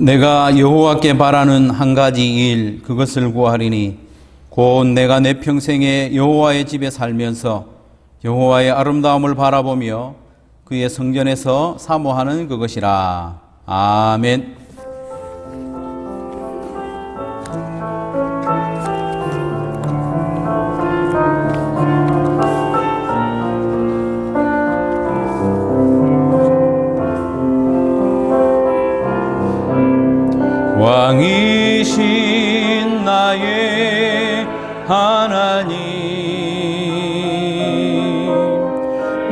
내가 여호와께 바라는 한 가지 일 그것을 구하리니 곧 내가 내 평생에 여호와의 집에 살면서 여호와의 아름다움을 바라보며 그의 성전에서 사모하는 그것이라. 아멘. 왕이신 나의 하나님,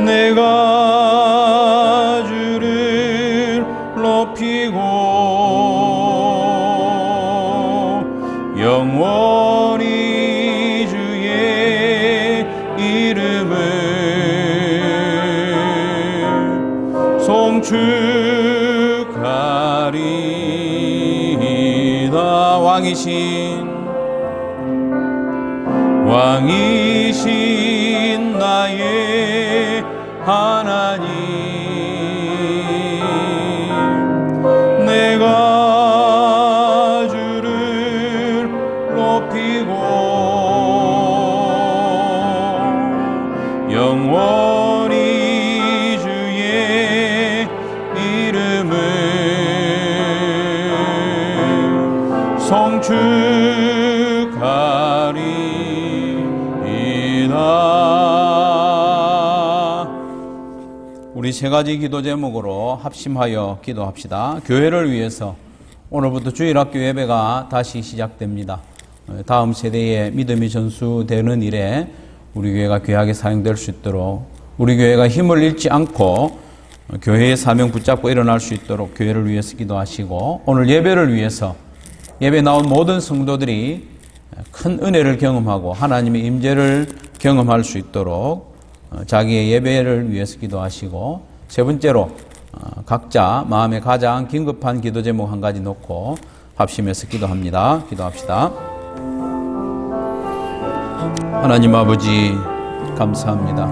내가 주를 높이고 영원히 주의 이름을 송축하리. 왕이신 나의 하나님, 내가 주를 높이고 영원히 주의 이름을 송축하리이다. 우리 세 가지 기도 제목으로 합심하여 기도합시다. 교회를 위해서 오늘부터 주일학교 예배가 다시 시작됩니다. 다음 세대의 믿음이 전수되는 일에 우리 교회가 귀하게 사용될 수 있도록, 우리 교회가 힘을 잃지 않고 교회의 사명 붙잡고 일어날 수 있도록 교회를 위해서 기도하시고, 오늘 예배를 위해서 예배 나온 모든 성도들이 큰 은혜를 경험하고 하나님의 임재를 경험할 수 있도록 자기의 예배를 위해서 기도하시고, 세 번째로 각자 마음에 가장 긴급한 기도 제목 한 가지 놓고 합심해서 기도합니다. 기도합시다. 하나님 아버지, 감사합니다.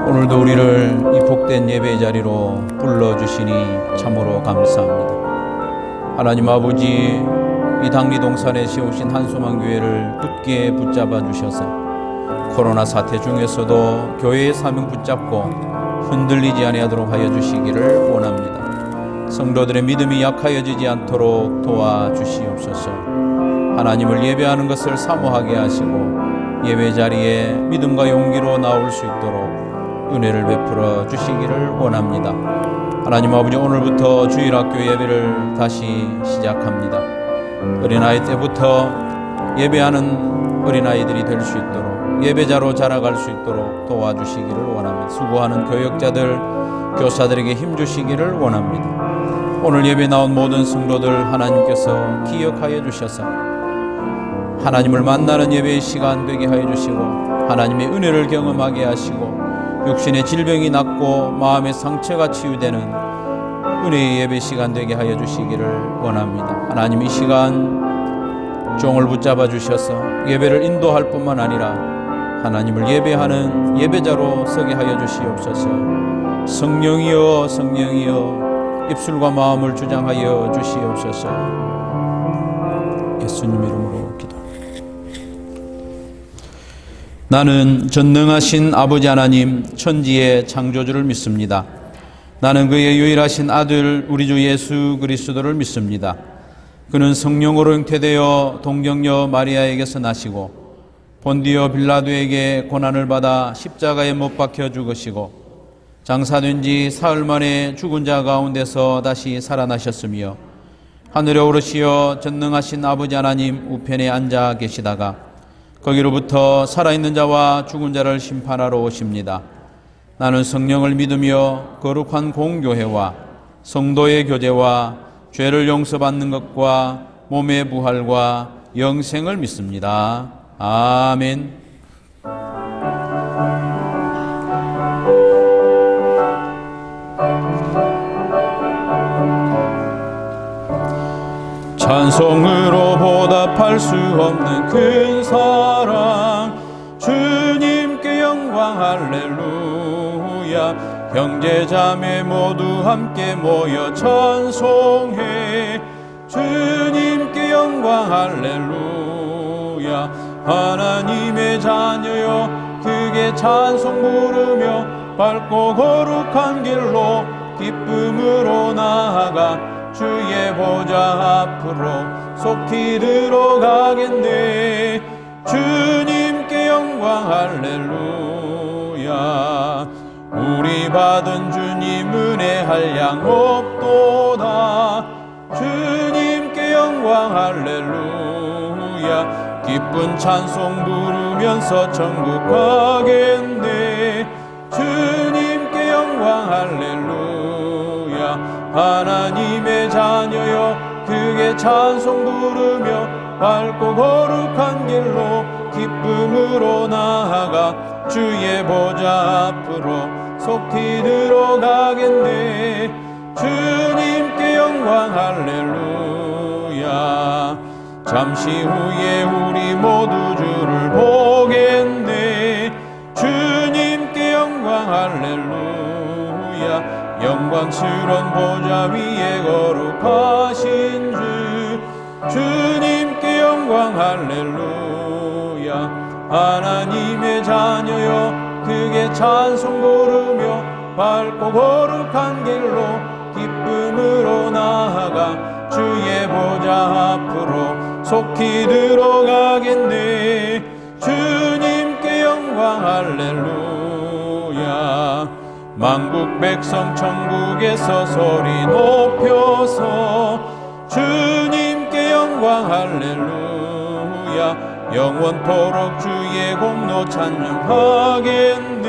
오늘도 우리를 이 복된 예배의 자리로 불러주시니 참으로 감사합니다. 하나님 아버지, 이 당리동산에 세우신 한소망교회를 굳게 붙잡아 주셔서 코로나 사태 중에서도 교회의 사명 붙잡고 흔들리지 아니하도록 하여 주시기를 원합니다. 성도들의 믿음이 약하여지지 않도록 도와주시옵소서. 하나님을 예배하는 것을 사모하게 하시고 예배 자리에 믿음과 용기로 나올 수 있도록 은혜를 베풀어 주시기를 원합니다. 하나님 아버지, 오늘부터 주일학교 예배를 다시 시작합니다. 어린아이 때부터 예배하는 어린아이들이 될 수 있도록, 예배자로 자라갈 수 있도록 도와주시기를 원합니다. 수고하는 교역자들, 교사들에게 힘주시기를 원합니다. 오늘 예배 나온 모든 성도들 하나님께서 기억하여 주셔서 하나님을 만나는 예배의 시간 되게 하여 주시고, 하나님의 은혜를 경험하게 하시고, 육신의 질병이 낫고 마음의 상처가 치유되는 은혜의 예배 시간 되게 하여 주시기를 원합니다. 하나님, 이 시간 종을 붙잡아 주셔서 예배를 인도할 뿐만 아니라 하나님을 예배하는 예배자로 서게 하여 주시옵소서. 성령이여, 성령이여, 입술과 마음을 주장하여 주시옵소서. 예수님 이름으로 기도합니다. 나는 전능하신 아버지 하나님, 천지의 창조주를 믿습니다. 나는 그의 유일하신 아들 우리 주 예수 그리스도를 믿습니다. 그는 성령으로 잉태되어 동정녀 마리아에게서 나시고 본디오 빌라도에게 고난을 받아 십자가에 못 박혀 죽으시고 장사된 지 사흘 만에 죽은 자 가운데서 다시 살아나셨으며 하늘에 오르시어 전능하신 아버지 하나님 우편에 앉아 계시다가 거기로부터 살아있는 자와 죽은 자를 심판하러 오십니다. 나는 성령을 믿으며 거룩한 공교회와 성도의 교제와 죄를 용서받는 것과 몸의 부활과 영생을 믿습니다. 아멘. 찬송으로 보답할 수 없는 큰 사랑, 주님께 영광 할렐루야. 형제자매 모두 함께 모여 찬송해. 주님께 영광 할렐루야. 하나님의 자녀여 크게 찬송 부르며 밝고 거룩한 길로 기쁨으로 나아가 주의 보좌 앞으로 속히 들어가겠네. 주님께 영광 할렐루야. 우리 받은 주님 은혜 한량 없도다. 주님께 영광 할렐루야. 기쁜 찬송 부르면서 천국 가겠네. 주님께 영광 할렐루야. 하나님의 자녀여 크게 찬송 부르며 밝고 거룩한 길로 기쁨으로 나아가 주의 보좌 앞으로 속히 들어가겠네. 주님께 영광 할렐루야. 잠시 후에 우리 모두 주를 보겠네. 주님께 영광 할렐루야. 영광스런 보좌 위에 거룩하신 주. 주님께 영광 할렐루야. 하나님의 자녀여 크게 찬송 부르며 밝고 거룩한 길로 기쁨으로 나아가 주의 보좌 앞으로 속히 들어가겠네. 주님께 영광 할렐루야. 만국 백성 천국에서 소리 높여서 주님께 영광 할렐루야. 영원토록 주의 공로 찬양하겠네.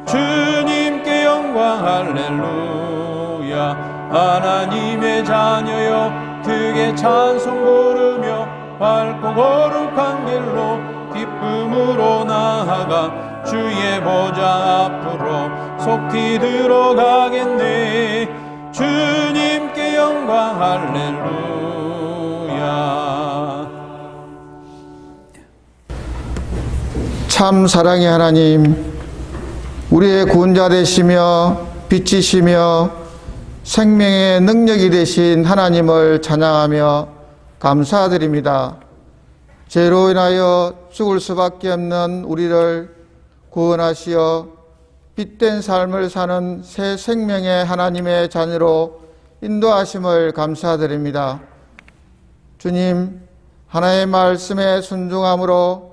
주님께 영광 할렐루야. 하나님의 자녀여 크게 찬송 부르며 밝고 거룩한 길로 기쁨으로 나아가 주의 보좌 앞으로 속히 들어가겠네. 주님께 영광 할렐루야. 참 사랑의 하나님, 우리의 구원자 되시며 빛이시며 생명의 능력이 되신 하나님을 찬양하며 감사드립니다. 죄로 인하여 죽을 수밖에 없는 우리를 구원하시어 빛된 삶을 사는 새 생명의 하나님의 자녀로 인도하심을 감사드립니다. 주님, 하나님의 말씀에 순종함으로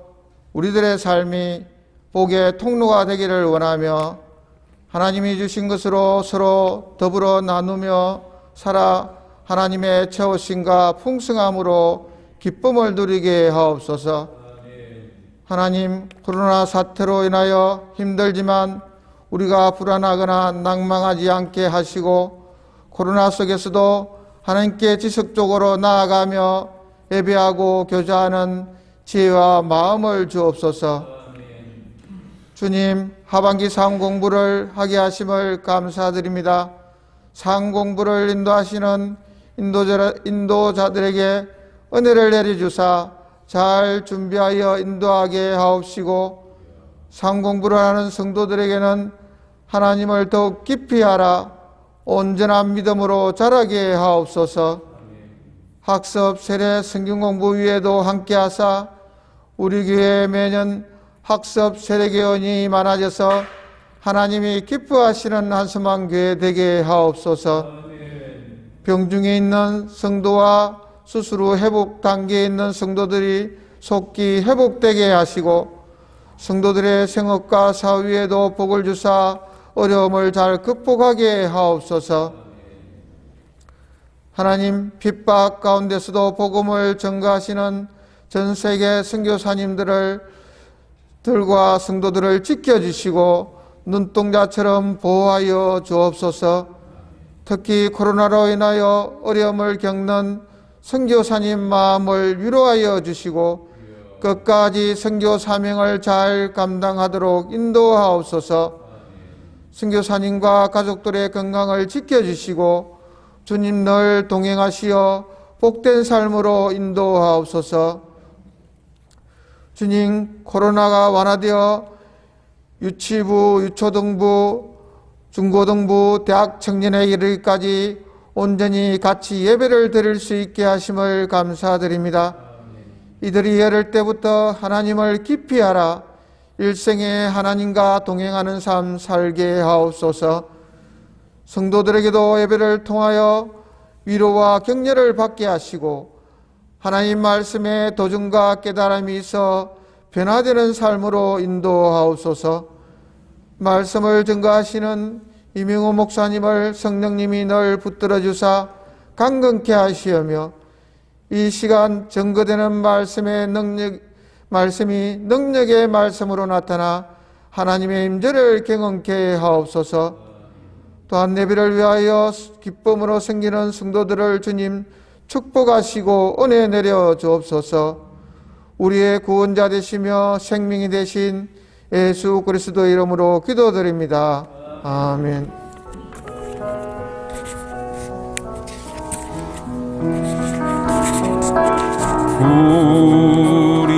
우리들의 삶이 복의 통로가 되기를 원하며 하나님이 주신 것으로 서로 더불어 나누며 살아 하나님의 채우심과 풍성함으로 기쁨을 누리게 하옵소서. 하나님, 코로나 사태로 인하여 힘들지만 우리가 불안하거나 낭망하지 않게 하시고 코로나 속에서도 하나님께 지속적으로 나아가며 예배하고 교제하는 지혜와 마음을 주옵소서. 주님, 하반기 사응 공부를 하게 하심을 감사드립니다. 사응 공부를 인도하시는 인도자들에게 은혜를 내려주사 잘 준비하여 인도하게 하옵시고, 사응 공부를 하는 성도들에게는 하나님을 더욱 깊이 알아 온전한 믿음으로 자라게 하옵소서. 학습, 세례, 성경 공부 위에도 함께 하사 우리 교회에 매년 학습, 세례 개원이 많아져서 하나님이 기뻐하시는 한수만 교회 되게 하옵소서. 병중에 있는 성도와 수술 후 회복 단계에 있는 성도들이 속히 회복되게 하시고 성도들의 생업과 사위에도 복을 주사 어려움을 잘 극복하게 하옵소서. 하나님, 핍박 가운데서도 복음을 전가하시는 전 세계 선교사님들과 성도들을 지켜주시고 눈동자처럼 보호하여 주옵소서. 특히 코로나로 인하여 어려움을 겪는 선교사님 마음을 위로하여 주시고 끝까지 선교 사명을 잘 감당하도록 인도하옵소서. 선교사님과 가족들의 건강을 지켜주시고 주님 늘 동행하시어 복된 삶으로 인도하옵소서. 주님, 코로나가 완화되어 유치부, 유초등부, 중고등부, 대학 청년에 이르기까지 온전히 같이 예배를 드릴 수 있게 하심을 감사드립니다. 이들이 어릴 때부터 하나님을 깊이 알아 일생에 하나님과 동행하는 삶 살게 하옵소서. 성도들에게도 예배를 통하여 위로와 격려를 받게 하시고 하나님 말씀에 도전과 깨달음이 있어 변화되는 삶으로 인도하옵소서. 말씀을 증거하시는 이명호 목사님을 성령님이 늘 붙들어 주사 강건케 하시며 이 시간 증거되는 말씀이 능력의 말씀으로 나타나 하나님의 임재를 경험케 하옵소서. 또한 예배를 위하여 기쁨으로 생기는 성도들을 주님 축복하시고 은혜 내려 주옵소서. 우리의 구원자 되시며 생명이 되신 예수 그리스도 이름으로 기도드립니다. 아멘.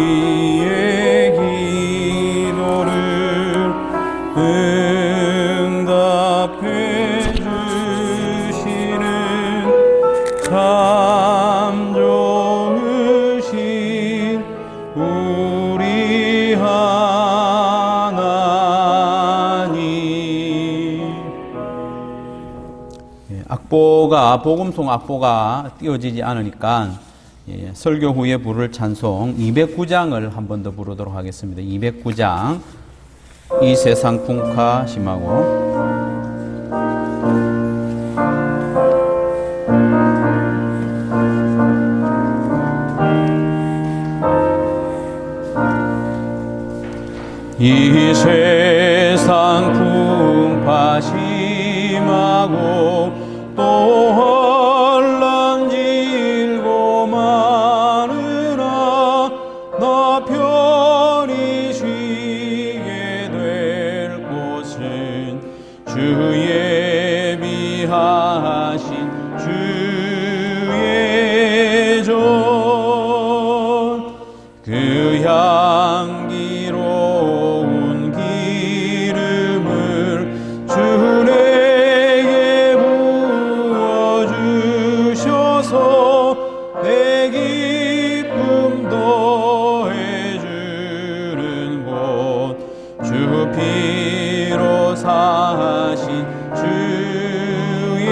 우리의 기도를 응답해 주시는 참 좋으신 우리 하나님. 악보가 복음송 악보가 띄워지지 않으니까 설교 후에 부를 찬송 209장을 한 번 더 부르도록 하겠습니다. 209장 이 세상 풍파 심하고 이 세상 풍파 심하고 또 혼란 질고 많으나 나 편히 쉬게 될 곳은 주 예비하신 주의 전 그 향기로운 기름을 주 내게 부어주셔서 내 기쁨 더해주는 곳 주 피로 사신 주의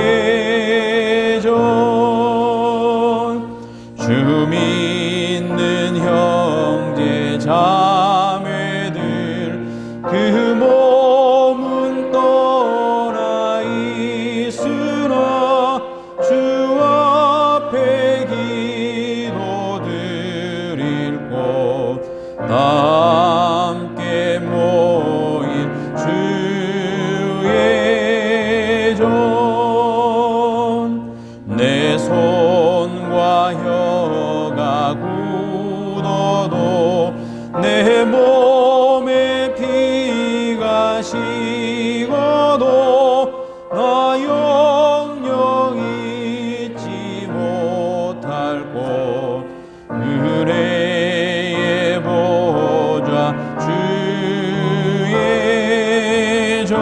전 주 믿는 형제 자매들 그 몸은 떠나 있으나 주 앞에 기도 드릴 곳 다 함께 모인 주의 전 내 손과 혀가 굳어도 내 몸에 피가 식어도 나 영영 잊지 못할 곳 은혜의 보좌 주의 전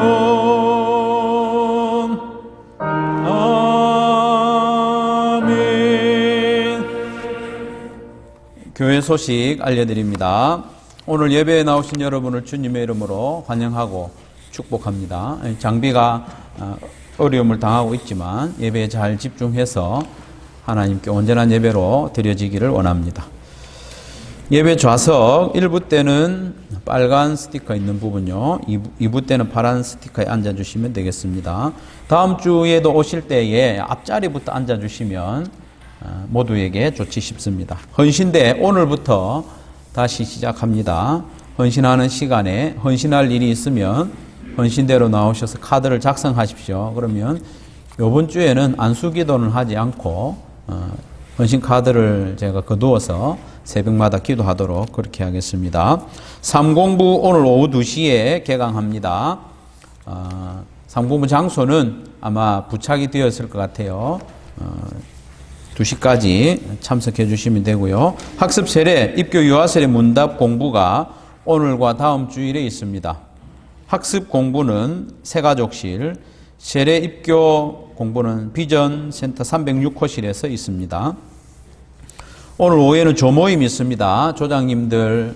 교회 소식 알려드립니다. 오늘 예배에 나오신 여러분을 주님의 이름으로 환영하고 축복합니다. 장비가 어려움을 당하고 있지만 예배에 잘 집중해서 하나님께 온전한 예배로 드려지기를 원합니다. 예배 좌석 1부 때는 빨간 스티커 있는 부분요, 2부 때는 파란 스티커에 앉아주시면 되겠습니다. 다음 주에도 오실 때에 앞자리부터 앉아주시면 모두에게 좋지 싶습니다. 헌신대 오늘부터 다시 시작합니다. 헌신하는 시간에 헌신할 일이 있으면 헌신대로 나오셔서 카드를 작성하십시오. 그러면 이번 주에는 안수기도는 하지 않고 헌신 카드를 제가 거두어서 새벽마다 기도하도록 그렇게 하겠습니다. 3공부 오늘 오후 2시에 개강합니다. 3공부 장소는 아마 부착이 되었을 것 같아요. 2시까지 참석해 주시면 되고요. 학습 세례, 입교 유아세례 문답 공부가 오늘과 다음 주일에 있습니다. 학습 공부는 새가족실, 세례 입교 공부는 비전 센터 306호실에서 있습니다. 오늘 오후에는 조모임이 있습니다. 조장님들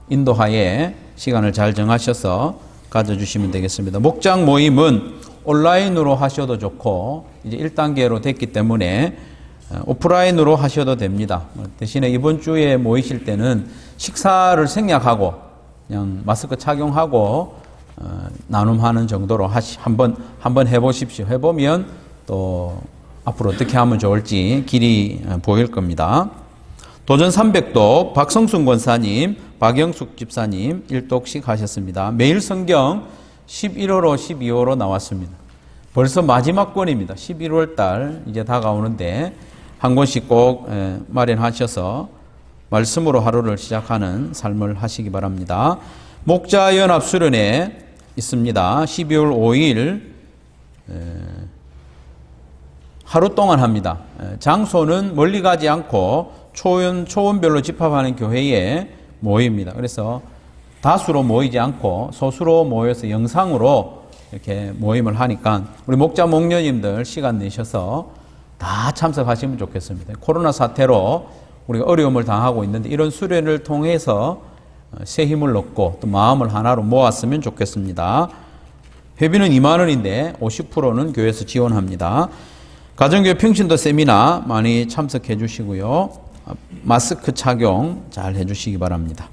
인도하에 시간을 잘 정하셔서 가져주시면 되겠습니다. 목장 모임은 온라인으로 하셔도 좋고 이제 1단계로 됐기 때문에 오프라인으로 하셔도 됩니다. 대신에 이번 주에 모이실 때는 식사를 생략하고 그냥 마스크 착용하고 나눔하는 정도로 한번 해보십시오. 해보면 또 앞으로 어떻게 하면 좋을지 길이 보일 겁니다. 도전 300독 박성순 권사님, 박영숙 집사님 1독씩 하셨습니다. 매일 성경 11호로 12호로 나왔습니다. 벌써 마지막 권입니다. 11월 달 이제 다가오는데 한 권씩 꼭 마련하셔서 말씀으로 하루를 시작하는 삶을 하시기 바랍니다. 목자연합 수련회 있습니다. 12월 5일 하루 동안 합니다. 장소는 멀리 가지 않고 초원별로 집합하는 교회에 모입니다. 그래서 다수로 모이지 않고 소수로 모여서 영상으로 이렇게 모임을 하니까 우리 목자 목녀님들 시간 내셔서 다 참석하시면 좋겠습니다. 코로나 사태로 우리가 어려움을 당하고 있는데 이런 수련을 통해서 새 힘을 얻고 또 마음을 하나로 모았으면 좋겠습니다. 회비는 2만 원인데 50%는 교회에서 지원합니다. 가정교회 평신도 세미나 많이 참석해 주시고요. 마스크 착용 잘 해주시기 바랍니다.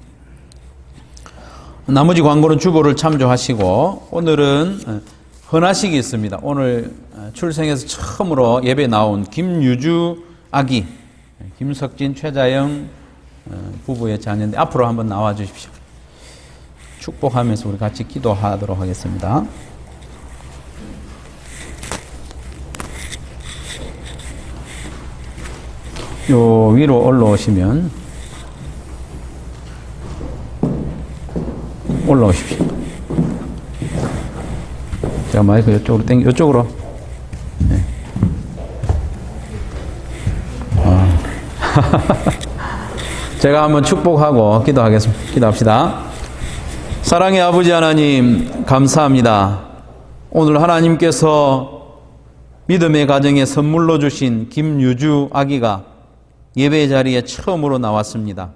나머지 광고는 주보를 참조하시고 오늘은 헌화식이 있습니다. 오늘 출생해서 처음으로 예배 나온 김유주 아기, 김석진, 최자영 부부의 자녀인데 앞으로 한번 나와 주십시오. 축복하면서 우리 같이 기도하도록 하겠습니다. 요 위로 올라오시면 올라오십시오. 제가 마이크 이쪽으로 이쪽으로. 네. 제가 한번 축복하고 기도합시다. 사랑의 아버지 하나님, 감사합니다. 오늘 하나님께서 믿음의 가정에 선물로 주신 김유주 아기가 예배 자리에 처음으로 나왔습니다.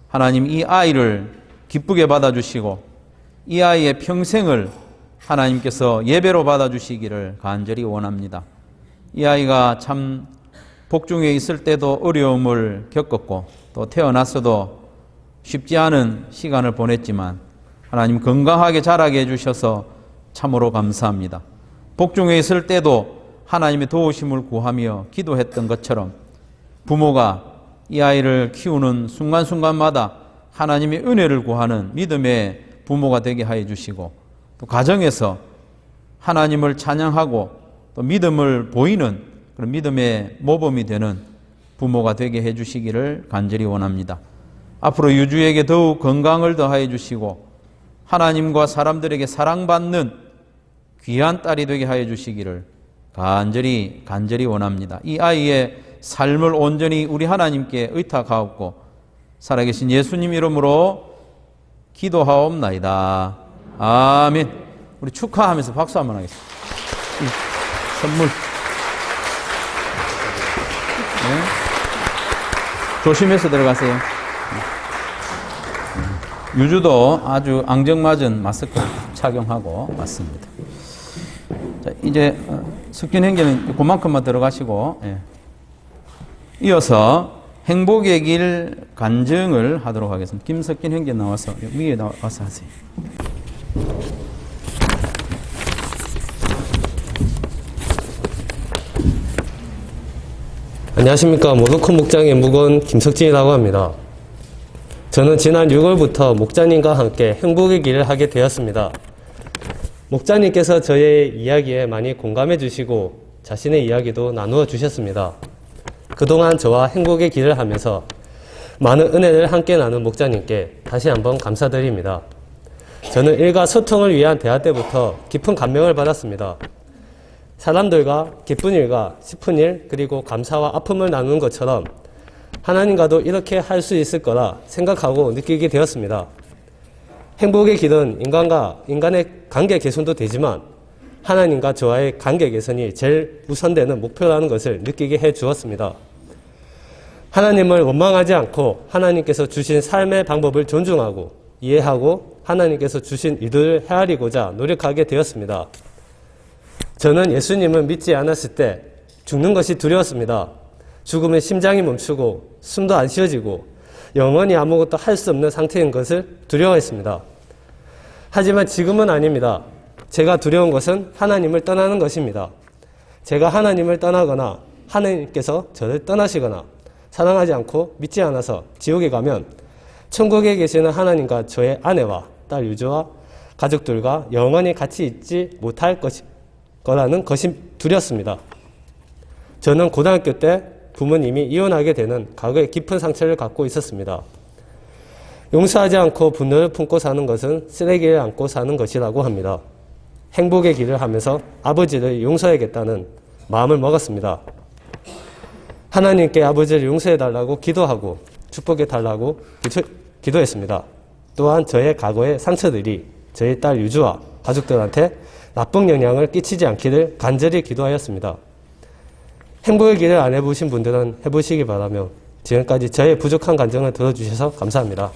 하나님, 이 아이를 기쁘게 받아주시고 이 아이의 평생을 하나님께서 예배로 받아주시기를 간절히 원합니다. 이 아이가 참 복중에 있을 때도 어려움을 겪었고 또 태어났어도 쉽지 않은 시간을 보냈지만 하나님 건강하게 자라게 해주셔서 참으로 감사합니다. 복중에 있을 때도 하나님의 도우심을 구하며 기도했던 것처럼 부모가 이 아이를 키우는 순간순간마다 하나님의 은혜를 구하는 믿음의 부모가 되게 하여 주시고 또 가정에서 하나님을 찬양하고 또 믿음을 보이는 그런 믿음의 모범이 되는 부모가 되게 해 주시기를 간절히 원합니다. 앞으로 유주에게 더욱 건강을 더하여 주시고 하나님과 사람들에게 사랑받는 귀한 딸이 되게 하여 주시기를 간절히 원합니다. 이 아이의 삶을 온전히 우리 하나님께 의탁하옵고 살아계신 예수님 이름으로 기도하옵나이다. 아멘. 우리 축하하면서 박수 한번 하겠습니다. 선물. 네. 조심해서 들어가세요. 유주도 아주 앙증맞은 마스크 착용하고 왔습니다. 자, 이제 석균 행제는 그만큼만 들어가시고 이어서 행복의 길 간증을 하도록 하겠습니다. 김석균 행제 나와서 위에 나와서 하세요. 안녕하십니까. 모도큰 목장의 묵은 김석진이라고 합니다. 저는 지난 6월부터 목자님과 함께 행복의 길을 하게 되었습니다. 목자님께서 저의 이야기에 많이 공감해 주시고 자신의 이야기도 나누어 주셨습니다. 그동안 저와 행복의 길을 하면서 많은 은혜를 함께 나눈 목자님께 다시 한번 감사드립니다. 저는 일가 소통을 위한 대화 때부터 깊은 감명을 받았습니다. 사람들과 기쁜 일과 슬픈 일 그리고 감사와 아픔을 나누는 것처럼 하나님과도 이렇게 할 수 있을 거라 생각하고 느끼게 되었습니다. 행복의 길은 인간과 인간의 관계 개선도 되지만 하나님과 저와의 관계 개선이 제일 우선되는 목표라는 것을 느끼게 해 주었습니다. 하나님을 원망하지 않고 하나님께서 주신 삶의 방법을 존중하고 이해하고 하나님께서 주신 일들을 헤아리고자 노력하게 되었습니다. 저는 예수님을 믿지 않았을 때 죽는 것이 두려웠습니다. 죽으면 심장이 멈추고 숨도 안 쉬어지고 영원히 아무것도 할 수 없는 상태인 것을 두려워했습니다. 하지만 지금은 아닙니다. 제가 두려운 것은 하나님을 떠나는 것입니다. 제가 하나님을 떠나거나 하나님께서 저를 떠나시거나 사랑하지 않고 믿지 않아서 지옥에 가면 천국에 계시는 하나님과 저의 아내와 딸 유주와 가족들과 영원히 같이 있지 못할 거라는 것이 두렵습니다. 저는 고등학교 때 부모님이 이혼하게 되는 과거의 깊은 상처를 갖고 있었습니다. 용서하지 않고 분노를 품고 사는 것은 쓰레기를 안고 사는 것이라고 합니다. 행복의 길을 하면서 아버지를 용서해야겠다는 마음을 먹었습니다. 하나님께 아버지를 용서해달라고 기도하고 축복해달라고 기도했습니다. 또한 저의 과거의 상처들이 저희 딸 유주와 가족들한테 나쁜 영향을 끼치지 않기를 간절히 기도하였습니다. 행복의 길을 안 해보신 분들은 해보시기 바라며 지금까지 저의 부족한 감정을 들어주셔서 감사합니다.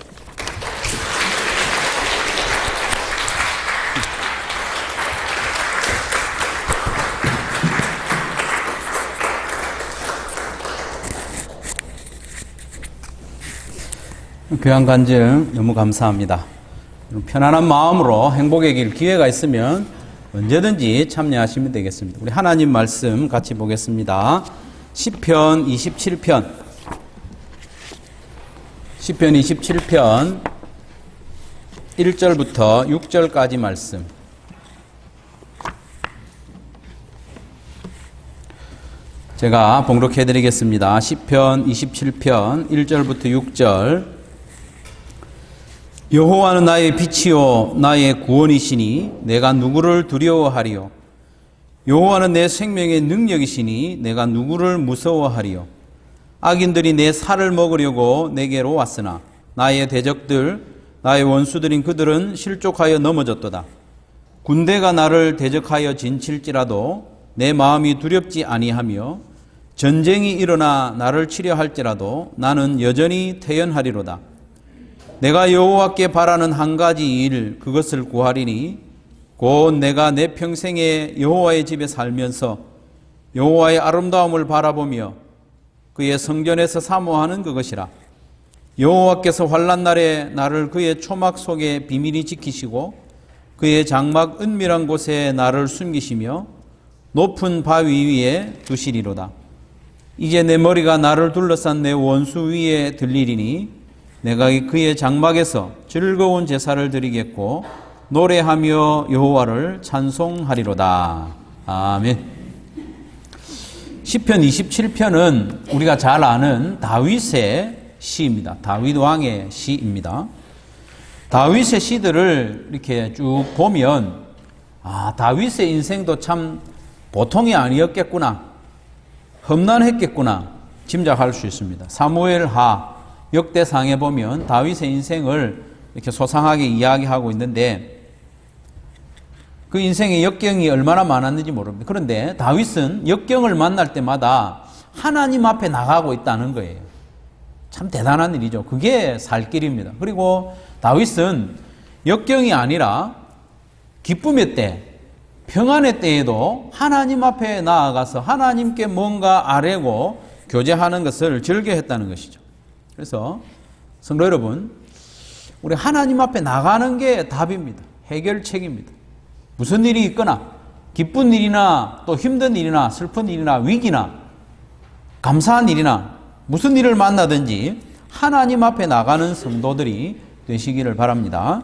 귀한 간증 너무 감사합니다. 편안한 마음으로 행복의 길 기회가 있으면 언제든지 참여하시면 되겠습니다. 우리 하나님 말씀 같이 보겠습니다. 시편 27편 1절부터 6절까지 말씀. 제가 봉독해 드리겠습니다. 시편 27편 1절부터 6절. 여호와는 나의 빛이요 나의 구원이시니 내가 누구를 두려워하리요. 여호와는 내 생명의 능력이시니 내가 누구를 무서워하리요. 악인들이 내 살을 먹으려고 내게로 왔으나 나의 대적들 나의 원수들인 그들은 실족하여 넘어졌도다. 군대가 나를 대적하여 진칠지라도 내 마음이 두렵지 아니하며 전쟁이 일어나 나를 치려 할지라도 나는 여전히 태연하리로다. 내가 여호와께 바라는 한 가지 일 그것을 구하리니 곧 내가 내 평생에 여호와의 집에 살면서 여호와의 아름다움을 바라보며 그의 성전에서 사모하는 그것이라. 여호와께서 환난 날에 나를 그의 초막 속에 비밀히 지키시고 그의 장막 은밀한 곳에 나를 숨기시며 높은 바위 위에 두시리로다. 이제 내 머리가 나를 둘러싼 내 원수 위에 들리리니 내가 그의 장막에서 즐거운 제사를 드리겠고 노래하며 여호와를 찬송하리로다. 아멘. 시편 27편은 우리가 잘 아는 다윗의 시입니다. 다윗 왕의 시입니다. 다윗의 시들을 이렇게 쭉 보면 다윗의 인생도 참 보통이 아니었겠구나, 험난했겠구나 짐작할 수 있습니다. 사무엘하 역대상에 보면 다윗의 인생을 이렇게 소상하게 이야기하고 있는데 그 인생의 역경이 얼마나 많았는지 모릅니다. 그런데 다윗은 역경을 만날 때마다 하나님 앞에 나가고 있다는 거예요. 참 대단한 일이죠. 그게 살 길입니다. 그리고 다윗은 역경이 아니라 기쁨의 때, 평안의 때에도 하나님 앞에 나아가서 하나님께 뭔가 아뢰고 교제하는 것을 즐겨했다는 것이죠. 그래서 성도 여러분, 우리 하나님 앞에 나가는 게 답입니다. 해결책입니다. 무슨 일이 있거나 기쁜 일이나 또 힘든 일이나 슬픈 일이나 위기나 감사한 일이나 무슨 일을 만나든지 하나님 앞에 나가는 성도들이 되시기를 바랍니다.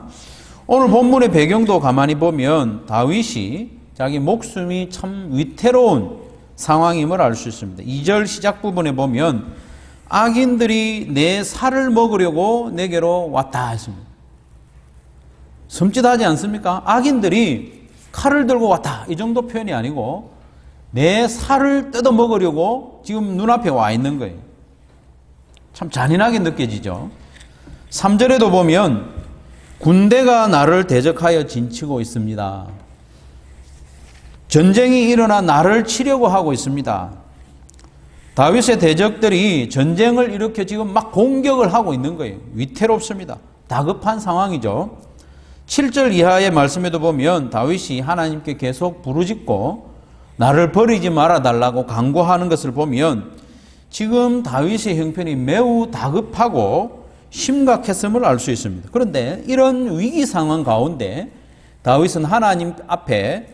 오늘 본문의 배경도 가만히 보면 다윗이 자기 목숨이 참 위태로운 상황임을 알 수 있습니다. 2절 시작 부분에 보면 악인들이 내 살을 먹으려고 내게로 왔다 했습니다. 섬찟하지 않습니까? 악인들이 칼을 들고 왔다, 이 정도 표현이 아니고 내 살을 뜯어 먹으려고 지금 눈앞에 와 있는 거예요. 참 잔인하게 느껴지죠. 3절에도 보면 군대가 나를 대적하여 진치고 있습니다. 전쟁이 일어나 나를 치려고 하고 있습니다. 다윗의 대적들이 전쟁을 일으켜 지금 막 공격을 하고 있는 거예요. 위태롭습니다. 다급한 상황이죠. 7절 이하의 말씀에도 보면 다윗이 하나님께 계속 부르짖고 나를 버리지 말아달라고 간구하는 것을 보면 지금 다윗의 형편이 매우 다급하고 심각했음을 알 수 있습니다. 그런데 이런 위기 상황 가운데 다윗은 하나님 앞에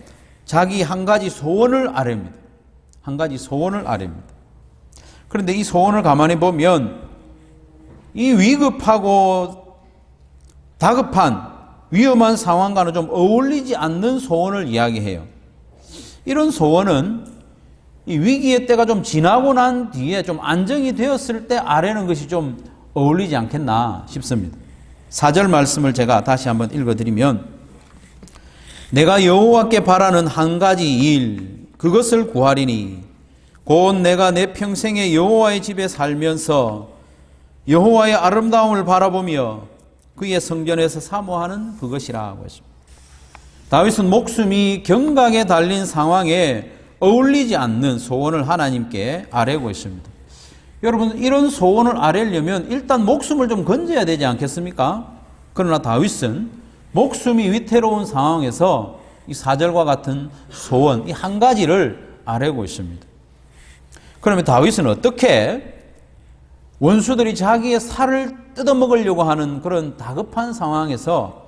자기 한 가지 소원을 아뢰입니다. 한 가지 소원을 아뢰입니다. 그런데 이 소원을 가만히 보면 이 위급하고 다급한 위험한 상황과는 좀 어울리지 않는 소원을 이야기해요. 이런 소원은 이 위기의 때가 좀 지나고 난 뒤에 좀 안정이 되었을 때 아뢰는 것이 좀 어울리지 않겠나 싶습니다. 4절 말씀을 제가 다시 한번 읽어드리면 내가 여호와께 바라는 한 가지 일 그것을 구하리니 곧 내가 내 평생에 여호와의 집에 살면서 여호와의 아름다움을 바라보며 그의 성전에서 사모하는 그것이라고 했습니다. 다윗은 목숨이 경각에 달린 상황에 어울리지 않는 소원을 하나님께 아뢰고 있습니다. 여러분, 이런 소원을 아뢰려면 일단 목숨을 좀 건져야 되지 않겠습니까? 그러나 다윗은 목숨이 위태로운 상황에서 이 4절과 같은 소원, 이 한 가지를 아뢰고 있습니다. 그러면 다윗은 어떻게 원수들이 자기의 살을 뜯어먹으려고 하는 그런 다급한 상황에서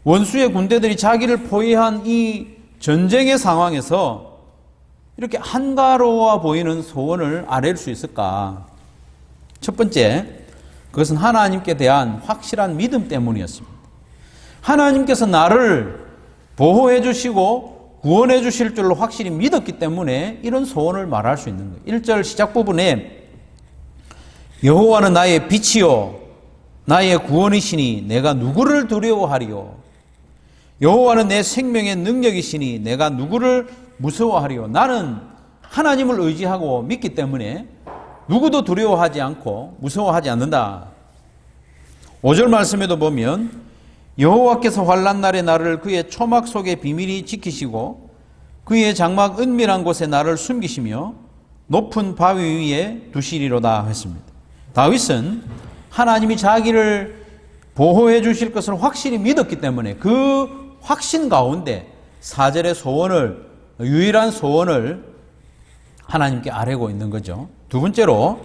원수의 군대들이 자기를 포위한 이 전쟁의 상황에서 이렇게 한가로워 보이는 소원을 아뢰일 수 있을까? 첫 번째, 그것은 하나님께 대한 확실한 믿음 때문이었습니다. 하나님께서 나를 보호해 주시고 구원해 주실 줄로 확실히 믿었기 때문에 이런 소원을 말할 수 있는 거예요. 1절 시작 부분에 여호와는 나의 빛이요 나의 구원이시니 내가 누구를 두려워하리요. 여호와는 내 생명의 능력이시니 내가 누구를 무서워하리요. 나는 하나님을 의지하고 믿기 때문에 누구도 두려워하지 않고 무서워하지 않는다. 5절 말씀에도 보면 여호와께서 환난 날에 나를 그의 초막 속에 비밀히 지키시고 그의 장막 은밀한 곳에 나를 숨기시며 높은 바위 위에 두시리로다 했습니다. 다윗은 하나님이 자기를 보호해 주실 것을 확실히 믿었기 때문에 그 확신 가운데 4절의 소원을, 유일한 소원을 하나님께 아뢰고 있는 거죠. 두 번째로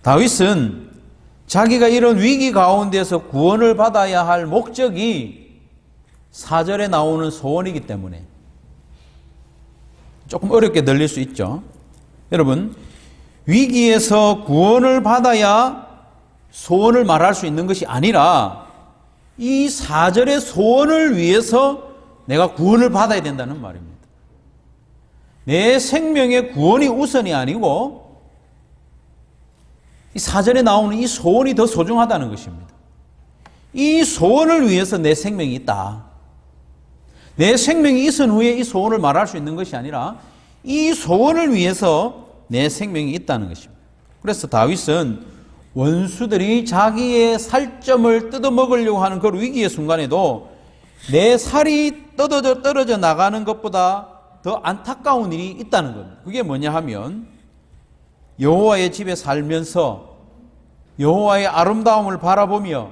다윗은 자기가 이런 위기 가운데서 구원을 받아야 할 목적이 4절에 나오는 소원이기 때문에 조금 어렵게 들릴 수 있죠. 여러분, 위기에서 구원을 받아야 소원을 말할 수 있는 것이 아니라 이 4절의 소원을 위해서 내가 구원을 받아야 된다는 말입니다. 내 생명의 구원이 우선이 아니고 이 4절에 나오는 이 소원이 더 소중하다는 것입니다. 이 소원을 위해서 내 생명이 있다. 내 생명이 있은 후에 이 소원을 말할 수 있는 것이 아니라 이 소원을 위해서 내 생명이 있다는 것입니다. 그래서 다윗은 원수들이 자기의 살점을 뜯어먹으려고 하는 그 위기의 순간에도 내 살이 떨어져 나가는 것보다 더 안타까운 일이 있다는 겁니다. 그게 뭐냐 하면 여호와의 집에 살면서 여호와의 아름다움을 바라보며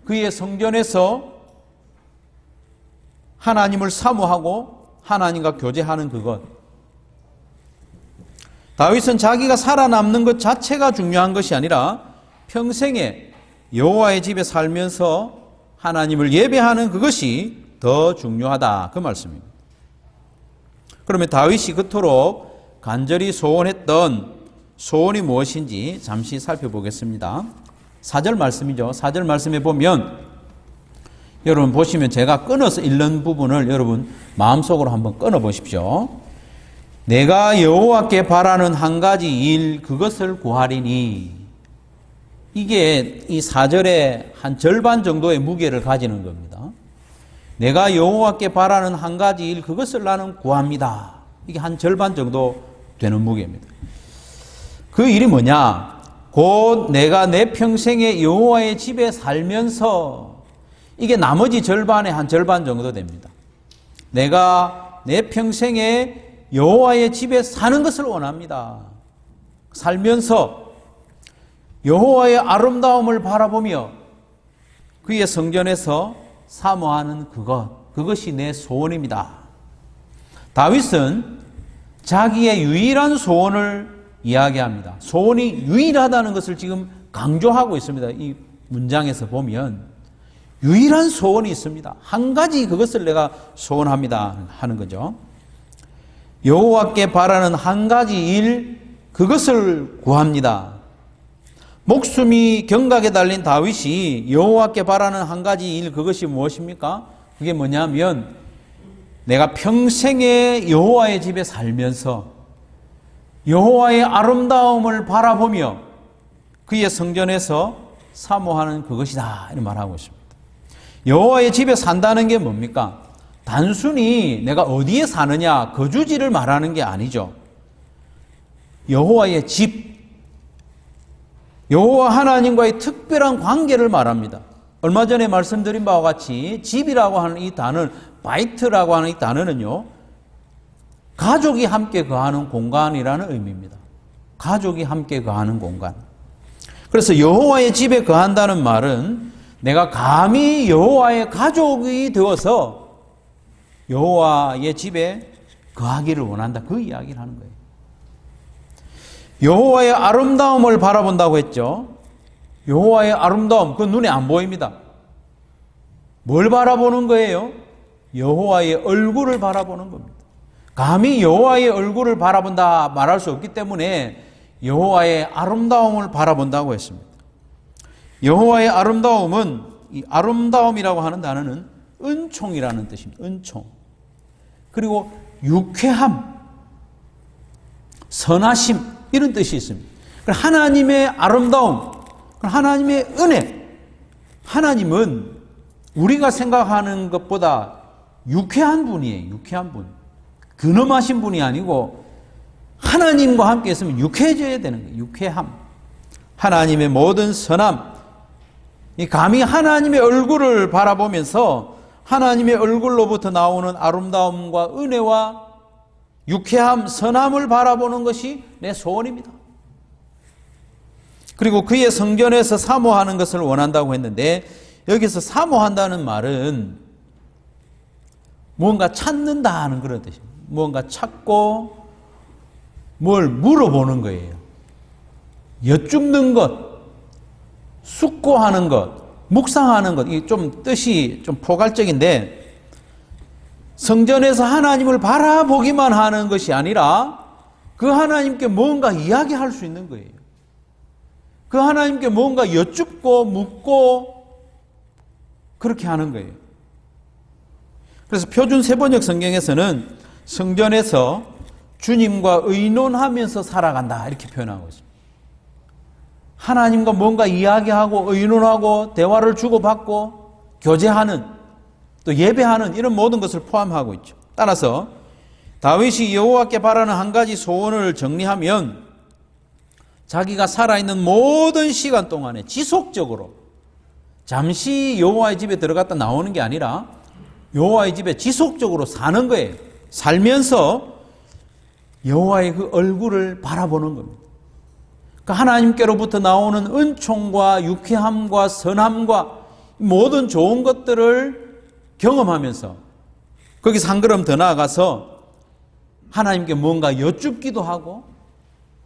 그의 성전에서 하나님을 사모하고 하나님과 교제하는 그것. 다윗은 자기가 살아남는 것 자체가 중요한 것이 아니라 평생에 여호와의 집에 살면서 하나님을 예배하는 그것이 더 중요하다. 그 말씀입니다. 그러면 다윗이 그토록 간절히 소원했던 소원이 무엇인지 잠시 살펴보겠습니다. 4절 말씀이죠. 4절 말씀에 보면 여러분 보시면 제가 끊어서 읽는 부분을 여러분 마음속으로 한번 끊어 보십시오. 내가 여호와께 바라는 한 가지 일 그것을 구하리니, 이게 이 4절의 한 절반 정도의 무게를 가지는 겁니다. 내가 여호와께 바라는 한 가지 일 그것을 나는 구합니다. 이게 한 절반 정도 되는 무게입니다. 그 일이 뭐냐? 곧 내가 내 평생에 여호와의 집에 살면서, 이게 나머지 절반의 한 절반 정도 됩니다. 내가 내 평생에 여호와의 집에 사는 것을 원합니다. 살면서 여호와의 아름다움을 바라보며 그의 성전에서 사모하는 그것이 내 소원입니다. 다윗은 자기의 유일한 소원을 이야기합니다. 소원이 유일하다는 것을 지금 강조하고 있습니다. 이 문장에서 보면 유일한 소원이 있습니다. 한 가지 그것을 내가 소원합니다 하는 거죠. 여호와께 바라는 한 가지 일, 그것을 구합니다. 목숨이 경각에 달린 다윗이 여호와께 바라는 한 가지 일, 그것이 무엇입니까? 그게 뭐냐면 내가 평생에 여호와의 집에 살면서 여호와의 아름다움을 바라보며 그의 성전에서 사모하는 그것이다, 이렇게 말하고 있습니다. 여호와의 집에 산다는 게 뭡니까? 단순히 내가 어디에 사느냐, 거주지를 말하는 게 아니죠. 여호와의 집, 여호와 하나님과의 특별한 관계를 말합니다. 얼마 전에 말씀드린 바와 같이 집이라고 하는 이 단어, 바이트라고 하는 이 단어는요, 가족이 함께 거하는 공간이라는 의미입니다. 가족이 함께 거하는 공간. 그래서 여호와의 집에 거한다는 말은 내가 감히 여호와의 가족이 되어서 여호와의 집에 거하기를 원한다, 그 이야기를 하는 거예요. 여호와의 아름다움을 바라본다고 했죠. 여호와의 아름다움, 그 눈에 안 보입니다. 뭘 바라보는 거예요? 여호와의 얼굴을 바라보는 겁니다. 감히 여호와의 얼굴을 바라본다 말할 수 없기 때문에 여호와의 아름다움을 바라본다고 했습니다. 여호와의 아름다움은, 이 아름다움이라고 하는 단어는 은총이라는 뜻입니다. 은총. 그리고 유쾌함, 선하심, 이런 뜻이 있습니다. 하나님의 아름다움, 하나님의 은혜. 하나님은 우리가 생각하는 것보다 유쾌한 분이에요. 유쾌한 분. 근엄하신 분이 아니고 하나님과 함께 있으면 유쾌해져야 되는 거예요. 유쾌함. 하나님의 모든 선함. 감히 하나님의 얼굴을 바라보면서 하나님의 얼굴로부터 나오는 아름다움과 은혜와 유쾌함, 선함을 바라보는 것이 내 소원입니다. 그리고 그의 성전에서 사모하는 것을 원한다고 했는데, 여기서 사모한다는 말은 뭔가 찾는다 하는 그런 뜻입니다. 뭔가 찾고 뭘 물어보는 거예요. 여쭙는 것, 숙고하는 것, 묵상하는 것, 이게 좀 뜻이 좀 포괄적인데, 성전에서 하나님을 바라보기만 하는 것이 아니라 그 하나님께 뭔가 이야기할 수 있는 거예요. 그 하나님께 뭔가 여쭙고 묻고 그렇게 하는 거예요. 그래서 표준 세번역 성경에서는 성전에서 주님과 의논하면서 살아간다, 이렇게 표현하고 있습니다. 하나님과 뭔가 이야기하고 의논하고 대화를 주고받고 교제하는, 또 예배하는 이런 모든 것을 포함하고 있죠. 따라서 다윗이 여호와께 바라는 한 가지 소원을 정리하면 자기가 살아있는 모든 시간 동안에 지속적으로, 잠시 여호와의 집에 들어갔다 나오는 게 아니라 여호와의 집에 지속적으로 사는 거예요. 살면서 여호와의 그 얼굴을 바라보는 겁니다. 그러니까 하나님께로부터 나오는 은총과 유쾌함과 선함과 모든 좋은 것들을 경험하면서 거기서 한 걸음 더 나아가서 하나님께 뭔가 여쭙기도 하고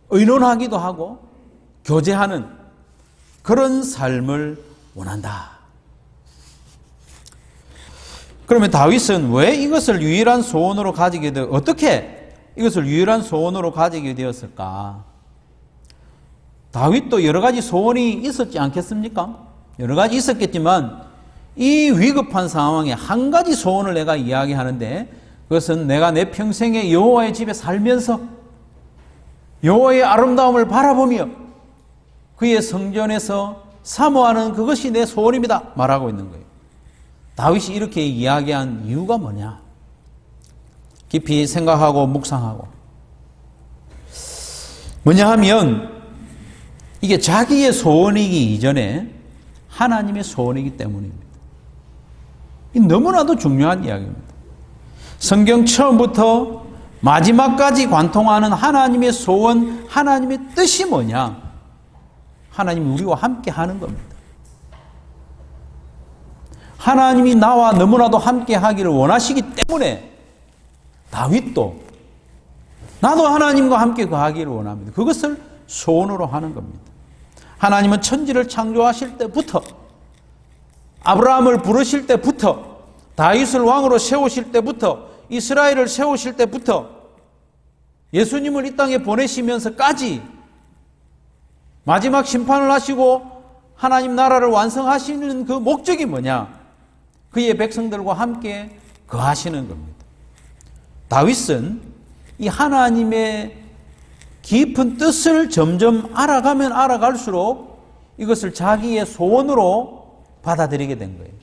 의논하기도 하고 교제하는 그런 삶을 원한다. 그러면 다윗은 왜 이것을 유일한 소원으로 가지게 어떻게 이것을 유일한 소원으로 가지게 되었을까? 다윗도 여러 가지 소원이 있었지 않겠습니까? 여러 가지 있었겠지만 이 위급한 상황에 한 가지 소원을 내가 이야기하는데, 그것은 내가 내 평생에 여호와의 집에 살면서 여호와의 아름다움을 바라보며 그의 성전에서 사모하는 그것이 내 소원입니다 말하고 있는 거예요. 다윗이 이렇게 이야기한 이유가 뭐냐? 깊이 생각하고 묵상하고, 뭐냐 하면 이게 자기의 소원이기 이전에 하나님의 소원이기 때문입니다. 이 너무나도 중요한 이야기입니다. 성경 처음부터 마지막까지 관통하는 하나님의 소원, 하나님의 뜻이 뭐냐? 하나님이 우리와 함께 하는 겁니다. 하나님이 나와 너무나도 함께 하기를 원하시기 때문에 다윗도 나도 하나님과 함께 거하기를 원합니다. 그것을 소원으로 하는 겁니다. 하나님은 천지를 창조하실 때부터, 아브라함을 부르실 때부터, 다윗을 왕으로 세우실 때부터, 이스라엘을 세우실 때부터, 예수님을 이 땅에 보내시면서까지 마지막 심판을 하시고 하나님 나라를 완성하시는 그 목적이 뭐냐? 그의 백성들과 함께 거하시는 겁니다. 다윗은 이 하나님의 깊은 뜻을 점점 알아가면 알아갈수록 이것을 자기의 소원으로 받아들이게 된 거예요.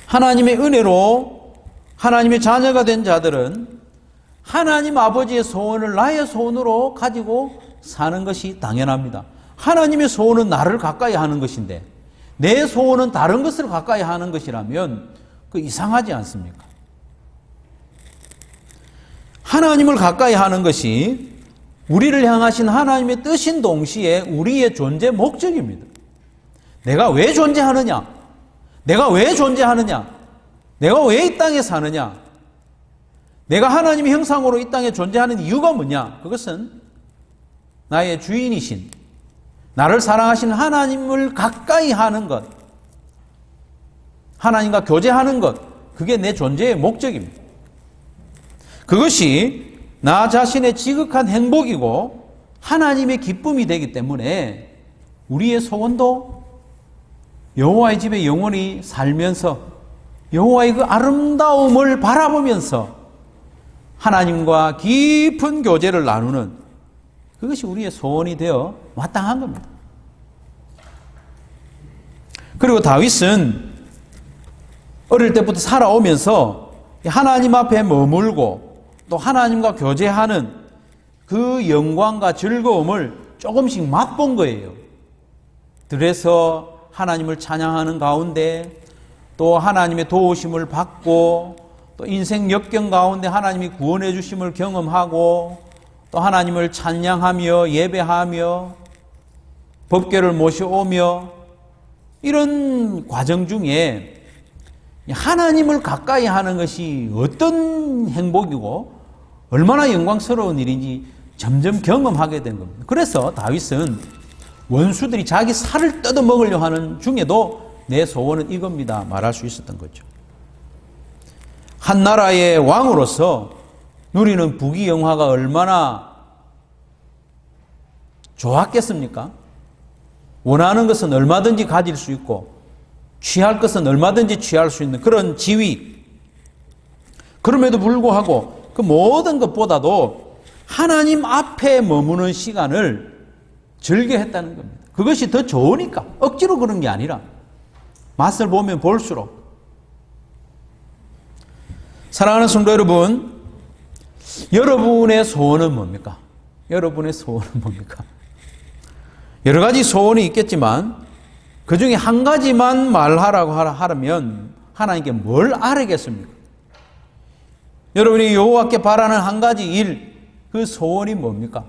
하나님의 은혜로 하나님의 자녀가 된 자들은 하나님 아버지의 소원을 나의 소원으로 가지고 사는 것이 당연합니다. 하나님의 소원은 나를 가까이 하는 것인데 내 소원은 다른 것을 가까이 하는 것이라면 그 이상하지 않습니까? 하나님을 가까이 하는 것이 우리를 향하신 하나님의 뜻인 동시에 우리의 존재 목적입니다. 내가 왜 존재하느냐? 내가 왜 존재하느냐? 내가 왜 이 땅에 사느냐? 내가 하나님의 형상으로 이 땅에 존재하는 이유가 뭐냐? 그것은 나의 주인이신, 나를 사랑하신 하나님을 가까이 하는 것, 하나님과 교제하는 것, 그게 내 존재의 목적입니다. 그것이 나 자신의 지극한 행복이고 하나님의 기쁨이 되기 때문에 우리의 소원도 여호와의 집에 영원히 살면서 여호와의 그 아름다움을 바라보면서 하나님과 깊은 교제를 나누는 그것이 우리의 소원이 되어 마땅한 겁니다. 그리고 다윗은 어릴 때부터 살아오면서 하나님 앞에 머물고 또 하나님과 교제하는 그 영광과 즐거움을 조금씩 맛본 거예요. 그래서 하나님을 찬양하는 가운데 또 하나님의 도우심을 받고 또 인생 역경 가운데 하나님이 구원해 주심을 경험하고 또 하나님을 찬양하며 예배하며 법궤를 모셔오며 이런 과정 중에 하나님을 가까이 하는 것이 어떤 행복이고 얼마나 영광스러운 일인지 점점 경험하게 된 겁니다. 그래서 다윗은 원수들이 자기 살을 뜯어먹으려 하는 중에도 내 소원은 이겁니다 말할 수 있었던 거죠. 한 나라의 왕으로서 누리는 부귀영화가 얼마나 좋았겠습니까? 원하는 것은 얼마든지 가질 수 있고 취할 것은 얼마든지 취할 수 있는 그런 지위. 그럼에도 불구하고 그 모든 것보다도 하나님 앞에 머무는 시간을 즐겨했다는 겁니다. 그것이 더 좋으니까 억지로 그런 게 아니라 맛을 보면 볼수록. 사랑하는 성도 여러분, 여러분의 소원은 뭡니까? 여러분의 소원은 뭡니까? 여러 가지 소원이 있겠지만 그 중에 한 가지만 말하라고 하라면 하나님께 뭘 아뢰겠습니까? 여러분이 여호와께 바라는 한 가지 일, 그 소원이 뭡니까?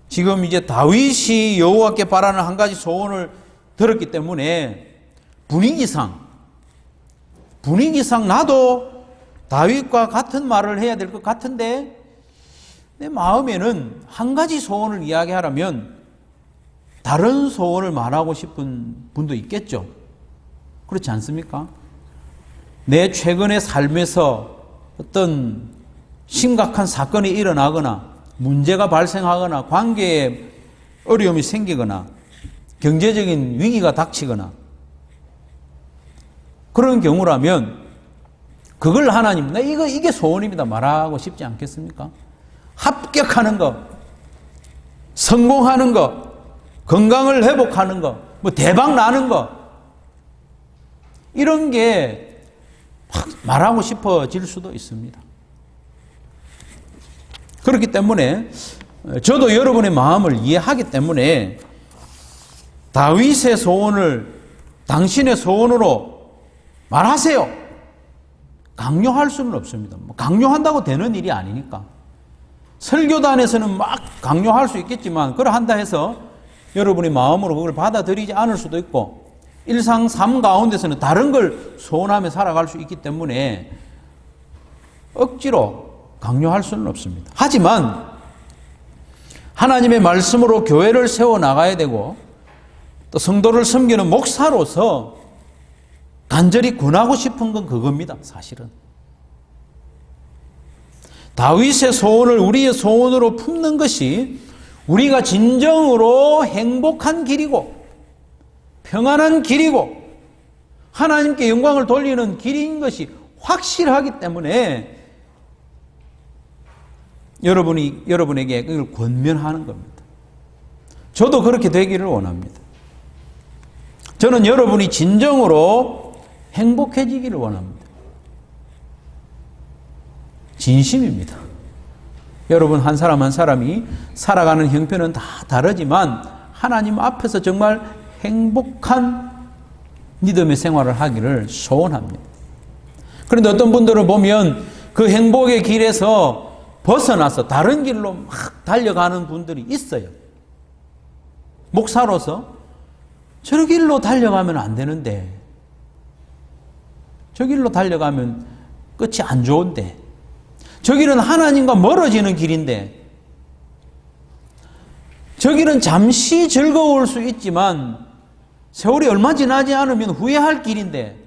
지금 이제 다윗이 여호와께 바라는 한 가지 소원을 들었기 때문에 분위기상 나도 다윗과 같은 말을 해야 될 것 같은데 내 마음에는 한 가지 소원을 이야기하라면 다른 소원을 말하고 싶은 분도 있겠죠. 그렇지 않습니까? 내 최근의 삶에서 어떤 심각한 사건이 일어나거나 문제가 발생하거나 관계에 어려움이 생기거나 경제적인 위기가 닥치거나 그런 경우라면 그걸 하나님, 나 이게 소원입니다 말하고 싶지 않겠습니까? 합격하는 것, 성공하는 것, 건강을 회복하는 것, 뭐 대박 나는 것, 이런 게 막 말하고 싶어질 수도 있습니다. 그렇기 때문에 저도 여러분의 마음을 이해하기 때문에 다윗의 소원을 당신의 소원으로 말하세요. 강요할 수는 없습니다. 강요한다고 되는 일이 아니니까. 설교단에서는 막 강요할 수 있겠지만 그러한다 해서 여러분이 마음으로 그걸 받아들이지 않을 수도 있고 일상 삶 가운데서는 다른 걸 소원하며 살아갈 수 있기 때문에 억지로 강요할 수는 없습니다. 하지만 하나님의 말씀으로 교회를 세워나가야 되고 또 성도를 섬기는 목사로서 간절히 권하고 싶은 건 그겁니다. 사실은 다윗의 소원을 우리의 소원으로 품는 것이 우리가 진정으로 행복한 길이고 평안한 길이고 하나님께 영광을 돌리는 길인 것이 확실하기 때문에 여러분에게 그걸 권면하는 겁니다. 저도 그렇게 되기를 원합니다. 저는 여러분이 진정으로 행복해지기를 원합니다. 진심입니다. 여러분 한 사람 한 사람이 살아가는 형편은 다 다르지만 하나님 앞에서 정말 행복한 믿음의 생활을 하기를 소원합니다. 그런데 어떤 분들을 보면 그 행복의 길에서 벗어나서 다른 길로 막 달려가는 분들이 있어요. 목사로서 저 길로 달려가면 안 되는데, 저 길로 달려가면 끝이 안 좋은데, 저 길은 하나님과 멀어지는 길인데, 저 길은 잠시 즐거울 수 있지만 세월이 얼마 지나지 않으면 후회할 길인데,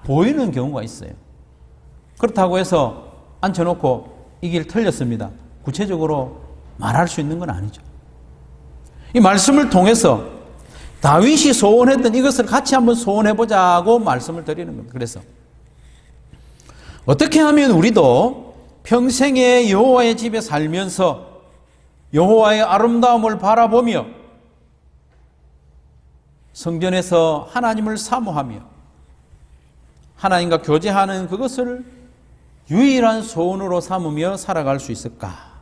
보이는 경우가 있어요. 그렇다고 해서 앉혀놓고 이 길 틀렸습니다. 구체적으로 말할 수 있는 건 아니죠. 이 말씀을 통해서 다윗이 소원했던 이것을 같이 한번 소원해보자고 말씀을 드리는 겁니다. 그래서 어떻게 하면 우리도 평생에 여호와의 집에 살면서 여호와의 아름다움을 바라보며 성전에서 하나님을 사모하며 하나님과 교제하는 그것을 유일한 소원으로 삼으며 살아갈 수 있을까?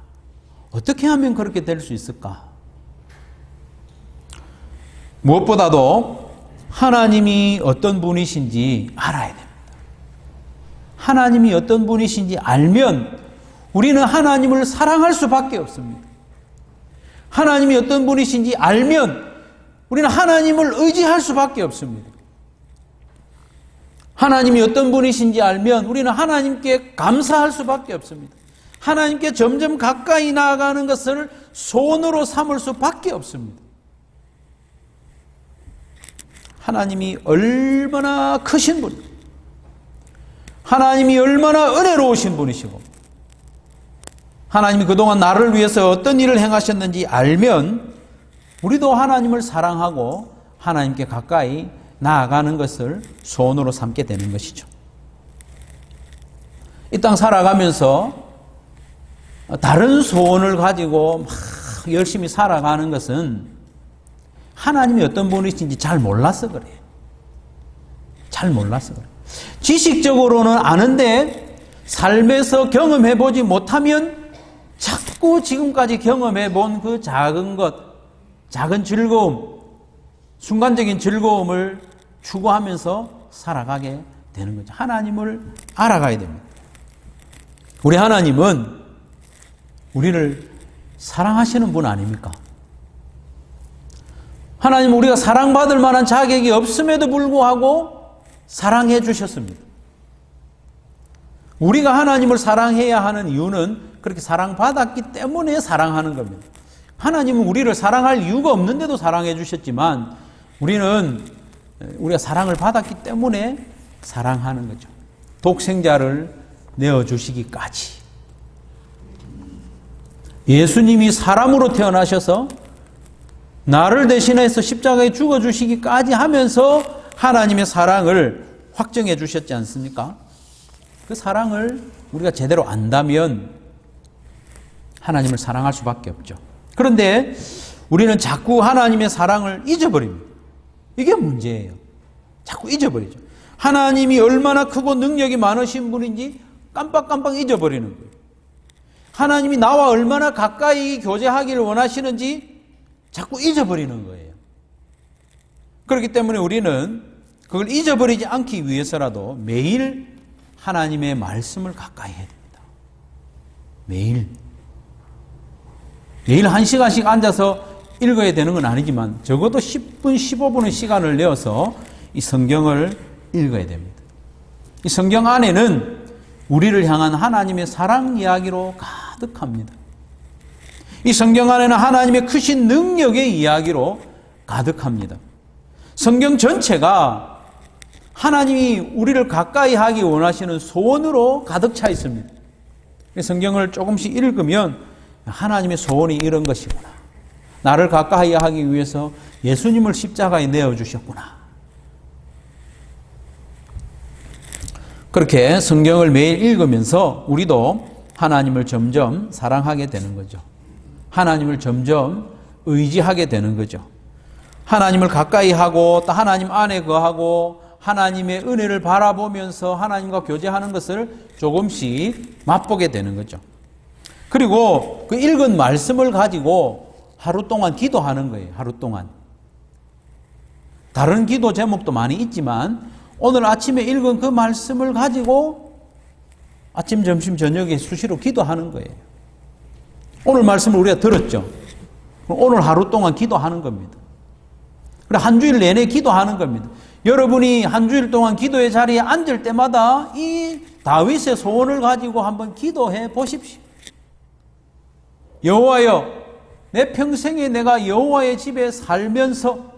어떻게 하면 그렇게 될 수 있을까? 무엇보다도 하나님이 어떤 분이신지 알아야 됩니다. 하나님이 어떤 분이신지 알면 우리는 하나님을 사랑할 수밖에 없습니다. 하나님이 어떤 분이신지 알면 우리는 하나님을 의지할 수밖에 없습니다. 하나님이 어떤 분이신지 알면 우리는 하나님께 감사할 수밖에 없습니다. 하나님께 점점 가까이 나아가는 것을 소원으로 삼을 수밖에 없습니다. 하나님이 얼마나 크신 분, 하나님이 얼마나 은혜로우신 분이시고 하나님이 그동안 나를 위해서 어떤 일을 행하셨는지 알면 우리도 하나님을 사랑하고 하나님께 가까이 나아가는 것을 소원으로 삼게 되는 것이죠. 이 땅 살아가면서 다른 소원을 가지고 막 열심히 살아가는 것은 하나님이 어떤 분이신지 잘 몰라서 그래요. 잘 몰라서 그래요. 지식적으로는 아는데 삶에서 경험해보지 못하면 자꾸 지금까지 경험해본 그 작은 것, 작은 즐거움, 순간적인 즐거움을 추구하면서 살아가게 되는 거죠. 하나님을 알아가야 됩니다. 우리 하나님은 우리를 사랑하시는 분 아닙니까? 하나님은 우리가 사랑받을 만한 자격이 없음에도 불구하고 사랑해 주셨습니다. 우리가 하나님을 사랑해야 하는 이유는 그렇게 사랑받았기 때문에 사랑하는 겁니다. 하나님은 우리를 사랑할 이유가 없는데도 사랑해 주셨지만 우리는 우리가 사랑을 받았기 때문에 사랑하는 거죠. 독생자를 내어주시기까지. 예수님이 사람으로 태어나셔서 나를 대신해서 십자가에 죽어주시기까지 하면서 하나님의 사랑을 확정해 주셨지 않습니까? 그 사랑을 우리가 제대로 안다면 하나님을 사랑할 수밖에 없죠. 그런데 우리는 자꾸 하나님의 사랑을 잊어버립니다. 이게 문제예요. 자꾸 잊어버리죠. 하나님이 얼마나 크고 능력이 많으신 분인지 깜빡깜빡 잊어버리는 거예요. 하나님이 나와 얼마나 가까이 교제하기를 원하시는지 자꾸 잊어버리는 거예요. 그렇기 때문에 우리는 그걸 잊어버리지 않기 위해서라도 매일 하나님의 말씀을 가까이 해야 됩니다. 매일 1시간씩 앉아서 읽어야 되는 건 아니지만 적어도 10분, 15분의 시간을 내어서 이 성경을 읽어야 됩니다. 이 성경 안에는 우리를 향한 하나님의 사랑 이야기로 가득합니다. 이 성경 안에는 하나님의 크신 능력의 이야기로 가득합니다. 성경 전체가 하나님이 우리를 가까이 하기 원하시는 소원으로 가득 차 있습니다. 성경을 조금씩 읽으면 하나님의 소원이 이런 것이구나. 나를 가까이 하기 위해서 예수님을 십자가에 내어주셨구나. 그렇게 성경을 매일 읽으면서 우리도 하나님을 점점 사랑하게 되는 거죠. 하나님을 점점 의지하게 되는 거죠. 하나님을 가까이 하고 또 하나님 안에 거하고 하나님의 은혜를 바라보면서 하나님과 교제하는 것을 조금씩 맛보게 되는 거죠. 그리고 그 읽은 말씀을 가지고 하루 동안 기도하는 거예요. 하루 동안. 다른 기도 제목도 많이 있지만 오늘 아침에 읽은 그 말씀을 가지고 아침, 점심, 저녁에 수시로 기도하는 거예요. 오늘 말씀을 우리가 들었죠. 오늘 하루 동안 기도하는 겁니다. 그래 한 주일 내내 기도하는 겁니다. 여러분이 한 주일 동안 기도의 자리에 앉을 때마다 이 다윗의 소원을 가지고 한번 기도해 보십시오. 여호와여, 내 평생에 내가 여호와의 집에 살면서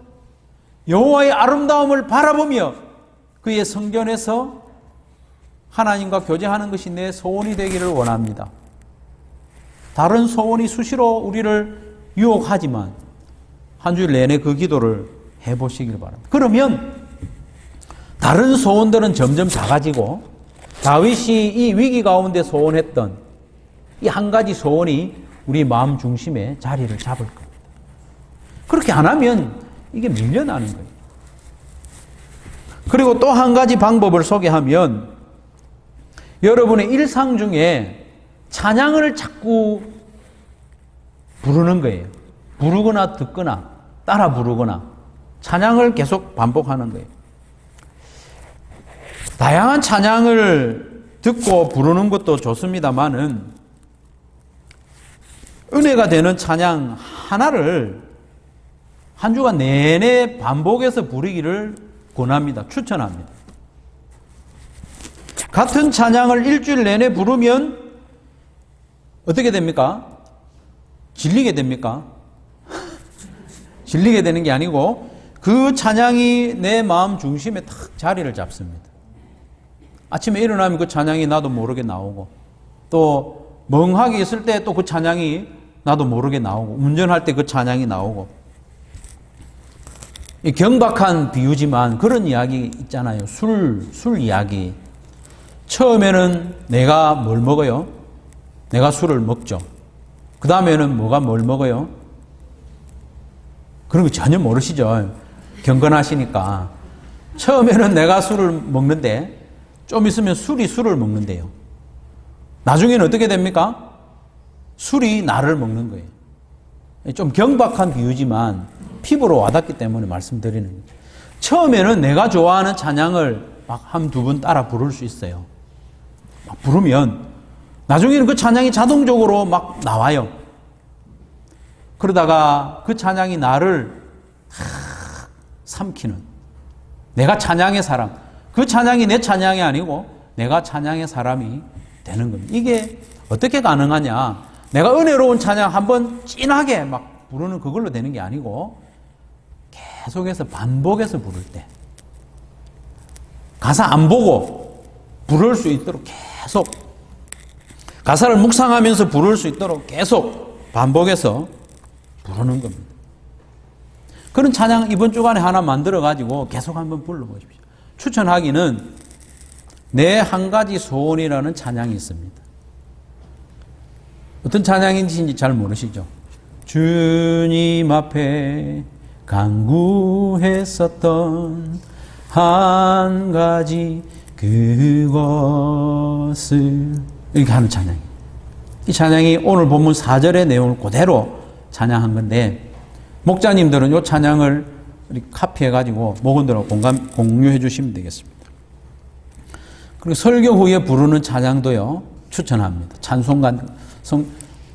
여호와의 아름다움을 바라보며 그의 성전에서 하나님과 교제하는 것이 내 소원이 되기를 원합니다. 다른 소원이 수시로 우리를 유혹하지만 한 주일 내내 그 기도를 해보시길 바랍니다. 그러면 다른 소원들은 점점 작아지고 다윗이 이 위기 가운데 소원했던 이 한 가지 소원이 우리 마음 중심에 자리를 잡을 겁니다. 그렇게 안 하면 이게 밀려나는 거예요. 그리고 또 한 가지 방법을 소개하면 여러분의 일상 중에 찬양을 자꾸 부르는 거예요. 부르거나 듣거나 따라 부르거나 찬양을 계속 반복하는 거예요. 다양한 찬양을 듣고 부르는 것도 좋습니다만은 은혜가 되는 찬양 하나를 한 주간 내내 반복해서 부르기를 권합니다. 추천합니다. 같은 찬양을 일주일 내내 부르면 어떻게 됩니까? 질리게 됩니까? 질리게 되는 게 아니고 그 찬양이 내 마음 중심에 탁 자리를 잡습니다. 아침에 일어나면 그 찬양이 나도 모르게 나오고 또 멍하게 있을 때 또 그 찬양이 나도 모르게 나오고 운전할 때 그 찬양이 나오고 이 경박한 비유지만 그런 이야기 있잖아요. 술 이야기. 처음에는 내가 뭘 먹어요? 내가 술을 먹죠. 그 다음에는 뭐가 뭘 먹어요? 그런 거 전혀 모르시죠. 경건하시니까. 처음에는 내가 술을 먹는데 좀 있으면 술이 술을 먹는데요. 나중에는 어떻게 됩니까? 술이 나를 먹는 거예요. 좀 경박한 비유지만 피부로 와닿기 때문에 말씀드리는 거예요. 처음에는 내가 좋아하는 찬양을 막 한 두 번 따라 부를 수 있어요. 막 부르면 나중에는 그 찬양이 자동적으로 막 나와요. 그러다가 그 찬양이 나를 삼키는 내가 찬양의 사람, 그 찬양이 내 찬양이 아니고 내가 찬양의 사람이 되는 겁니다. 이게 어떻게 가능하냐? 내가 은혜로운 찬양 한번 진하게 막 부르는 그걸로 되는 게 아니고 계속해서 반복해서 부를 때 가사 안 보고 부를 수 있도록 계속 가사를 묵상하면서 부를 수 있도록 계속 반복해서 부르는 겁니다. 그런 찬양 이번 주간에 하나 만들어 가지고 계속 한번 불러보십시오. 추천하기는 내 한 가지 소원이라는 찬양이 있습니다. 어떤 찬양인지 잘 모르시죠? 주님 앞에 간구했었던 한 가지 그것을 이렇게 하는 찬양이에요. 이 찬양이 오늘 본문 4절의 내용을 그대로 찬양한 건데 목자님들은 이 찬양을 카피해가지고 목원들하고 공유해 주시면 되겠습니다. 그리고 설교 후에 부르는 찬양도요, 추천합니다.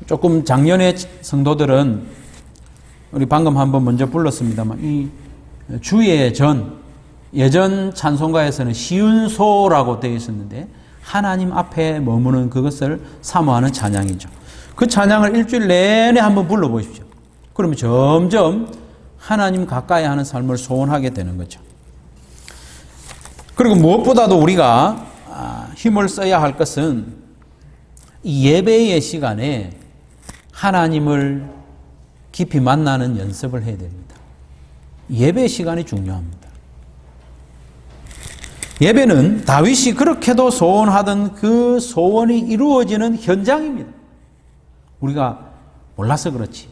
조금 작년에 성도들은 우리 방금 한번 먼저 불렀습니다만 이 주의 예전 찬송가에서는 시운소라고 되어 있었는데 하나님 앞에 머무는 그것을 사모하는 찬양이죠. 그 찬양을 일주일 내내 한번 불러보십시오. 그러면 점점 하나님 가까이 하는 삶을 소원하게 되는 거죠. 그리고 무엇보다도 우리가 힘을 써야 할 것은 이 예배의 시간에 하나님을 깊이 만나는 연습을 해야 됩니다. 예배 시간이 중요합니다. 예배는 다윗이 그렇게도 소원하던 그 소원이 이루어지는 현장입니다. 우리가 몰라서 그렇지.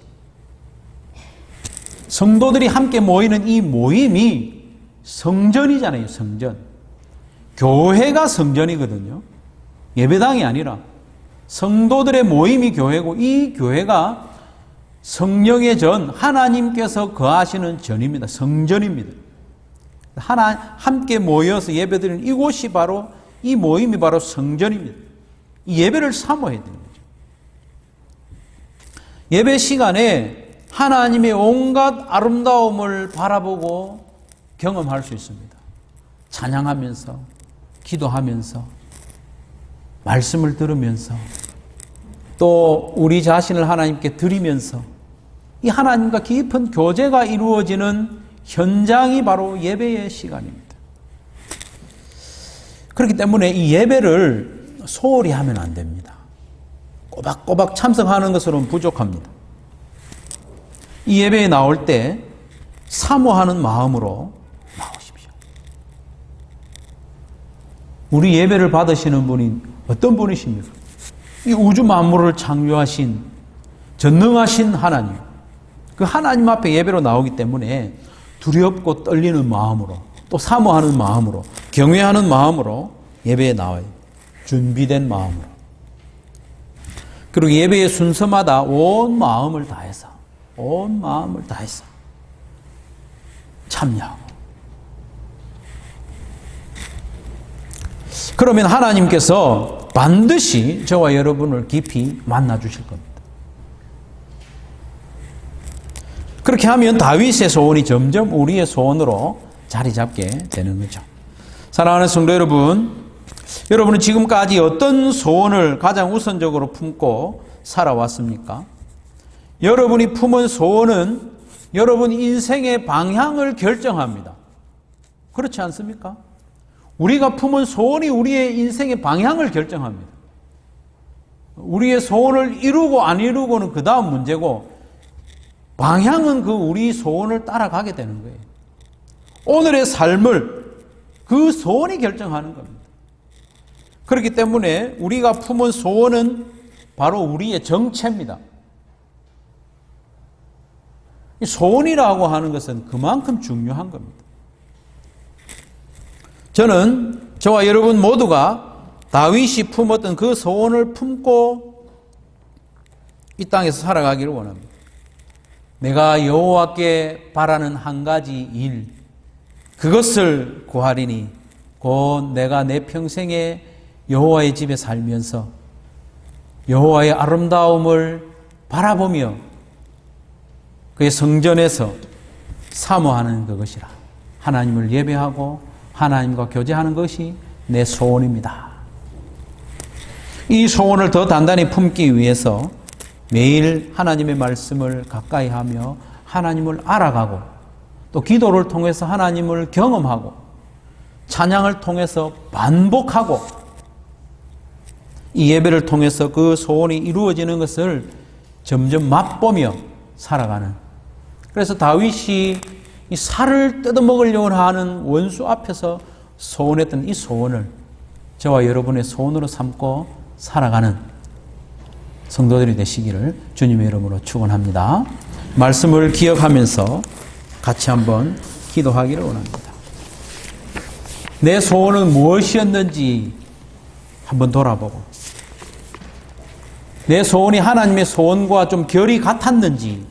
성도들이 함께 모이는 이 모임이 성전이잖아요, 성전. 교회가 성전이거든요. 예배당이 아니라 성도들의 모임이 교회고 이 교회가 성령의 전, 하나님께서 거하시는 전입니다. 성전입니다. 함께 모여서 예배드리는 이곳이 바로 이 모임이 바로 성전입니다. 이 예배를 사모해야 되는 거죠. 예배 시간에 하나님의 온갖 아름다움을 바라보고 경험할 수 있습니다. 찬양하면서, 기도하면서, 말씀을 들으면서, 또 우리 자신을 하나님께 드리면서 이 하나님과 깊은 교제가 이루어지는 현장이 바로 예배의 시간입니다. 그렇기 때문에 이 예배를 소홀히 하면 안 됩니다. 꼬박꼬박 참석하는 것으로는 부족합니다. 이 예배에 나올 때 사모하는 마음으로 나오십시오. 우리 예배를 받으시는 분이 어떤 분이십니까? 이 우주 만물을 창조하신 전능하신 하나님, 그 하나님 앞에 예배로 나오기 때문에 두렵고 떨리는 마음으로, 또 사모하는 마음으로, 경외하는 마음으로 예배에 나와요. 준비된 마음으로. 그리고 예배의 순서마다 온 마음을 다해서 참여하고. 그러면 하나님께서 반드시 저와 여러분을 깊이 만나 주실 겁니다. 그렇게 하면 다윗의 소원이 점점 우리의 소원으로 자리 잡게 되는 거죠. 사랑하는 성도 여러분, 여러분은 지금까지 어떤 소원을 가장 우선적으로 품고 살아왔습니까? 여러분이 품은 소원은 여러분 인생의 방향을 결정합니다. 그렇지 않습니까? 우리가 품은 소원이 우리의 인생의 방향을 결정합니다. 우리의 소원을 이루고 안 이루고는 그 다음 문제고, 방향은 그 우리 소원을 따라가게 되는 거예요. 오늘의 삶을 그 소원이 결정하는 겁니다. 그렇기 때문에 우리가 품은 소원은 바로 우리의 정체입니다. 이 소원이라고 하는 것은 그만큼 중요한 겁니다. 저는 저와 여러분 모두가 다윗이 품었던 그 소원을 품고 이 땅에서 살아가기를 원합니다. 내가 여호와께 바라는 한 가지 일, 그것을 구하리니 곧 내가 내 평생에 여호와의 집에 살면서 여호와의 아름다움을 바라보며 그의 성전에서 사모하는 그것이라. 하나님을 예배하고 하나님과 교제하는 것이 내 소원입니다. 이 소원을 더 단단히 품기 위해서 매일 하나님의 말씀을 가까이 하며 하나님을 알아가고, 또 기도를 통해서 하나님을 경험하고, 찬양을 통해서 반복하고, 이 예배를 통해서 그 소원이 이루어지는 것을 점점 맛보며 살아가는. 그래서 다윗이 이 살을 뜯어먹으려고 하는 원수 앞에서 소원했던 이 소원을 저와 여러분의 소원으로 삼고 살아가는 성도들이 되시기를 주님의 이름으로 축원합니다. 말씀을 기억하면서 같이 한번 기도하기를 원합니다. 내 소원은 무엇이었는지 한번 돌아보고, 내 소원이 하나님의 소원과 좀 결이 같았는지,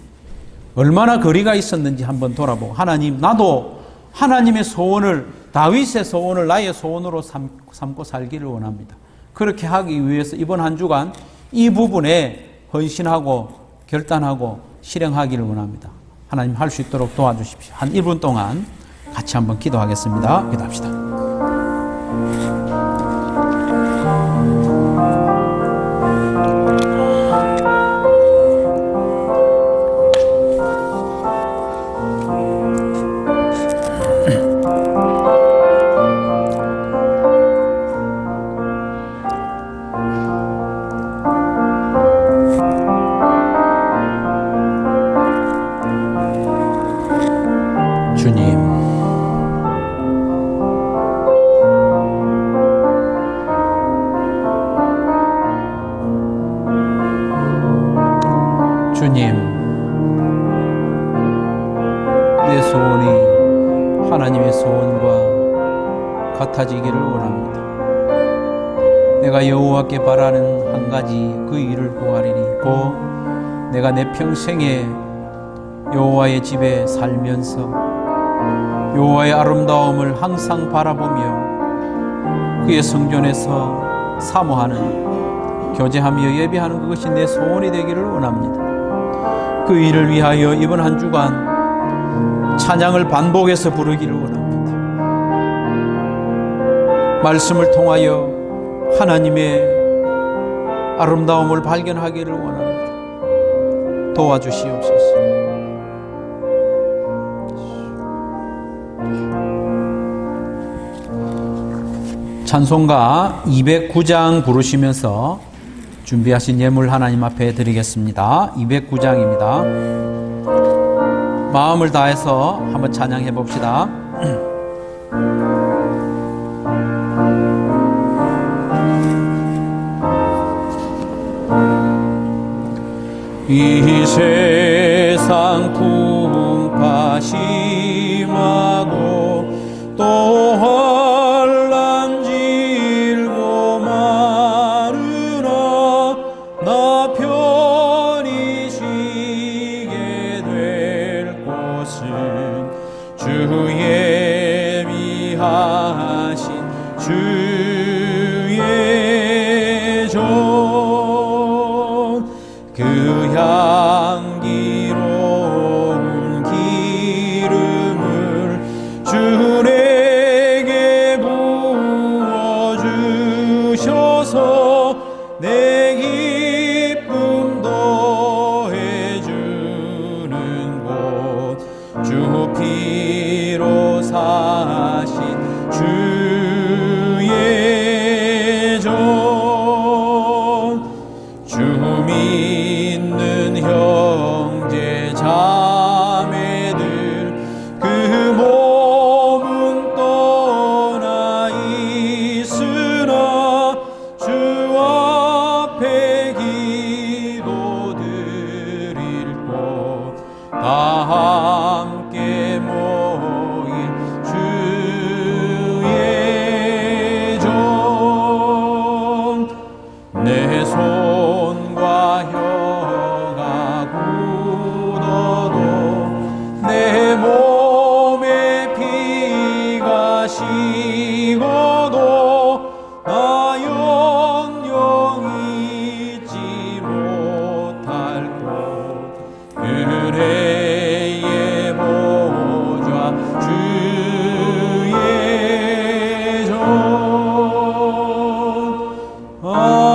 얼마나 거리가 있었는지 한번 돌아보고, 하나님, 나도 하나님의 소원을, 다윗의 소원을 나의 소원으로 삼고 살기를 원합니다. 그렇게 하기 위해서 이번 한 주간 이 부분에 헌신하고 결단하고 실행하기를 원합니다. 하나님 할 수 있도록 도와주십시오. 한 1분 동안 같이 한번 기도하겠습니다. 기도합시다. 주님, 주님, 내 소원이 하나님의 소원과 같아지기를 원합니다. 내가 여호와께 바라는 한 가지 그 일을 구하리니 곧 내가 내 평생에 여호와의 집에 살면서 여호와의 아름다움을 항상 바라보며 그의 성전에서 사모하는, 교제하며 예배하는 그것이 내 소원이 되기를 원합니다. 그 일을 위하여 이번 한 주간 찬양을 반복해서 부르기를 원합니다. 말씀을 통하여 하나님의 아름다움을 발견하기를 원합니다. 도와주시옵소서. 찬송가 209장 부르시면서 준비하신 예물 하나님 앞에 드리겠습니다. 209장입니다. 마음을 다해서 한번 찬양해 봅시다. 이 세상 풍파 심하고 또 혼란 질고 마르나 나 편히 쉬게 될 곳은 주의 미하신 주의 종, 그 향기로운 기름을 주에게 부어주셔서 내 기쁨 더해주는 곳, 주 피로 사신 주의 종, 주 믿는 형제 자매들 그 몸은 떠나 있으나 주 앞에 기도 드릴 곳, 다 함께 모인 주의 종, 내 손과 혀가 굳어도 내 몸에 피가 식어도 나 영영히 잊지 못할 곳, 은혜의 보좌 주의 종. 아멘.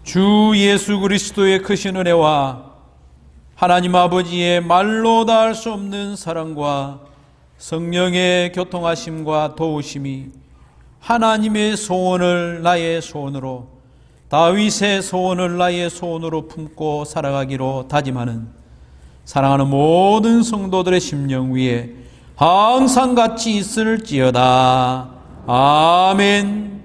주 예수 그리스도의 크신 은혜와 하나님 아버지의 말로 닿을 수 없는 사랑과 성령의 교통하심과 도우심이 하나님의 소원을 나의 소원으로, 다윗의 소원을 나의 소원으로 품고 살아가기로 다짐하는 사랑하는 모든 성도들의 심령 위에 항상 같이 있을지어다. 아멘.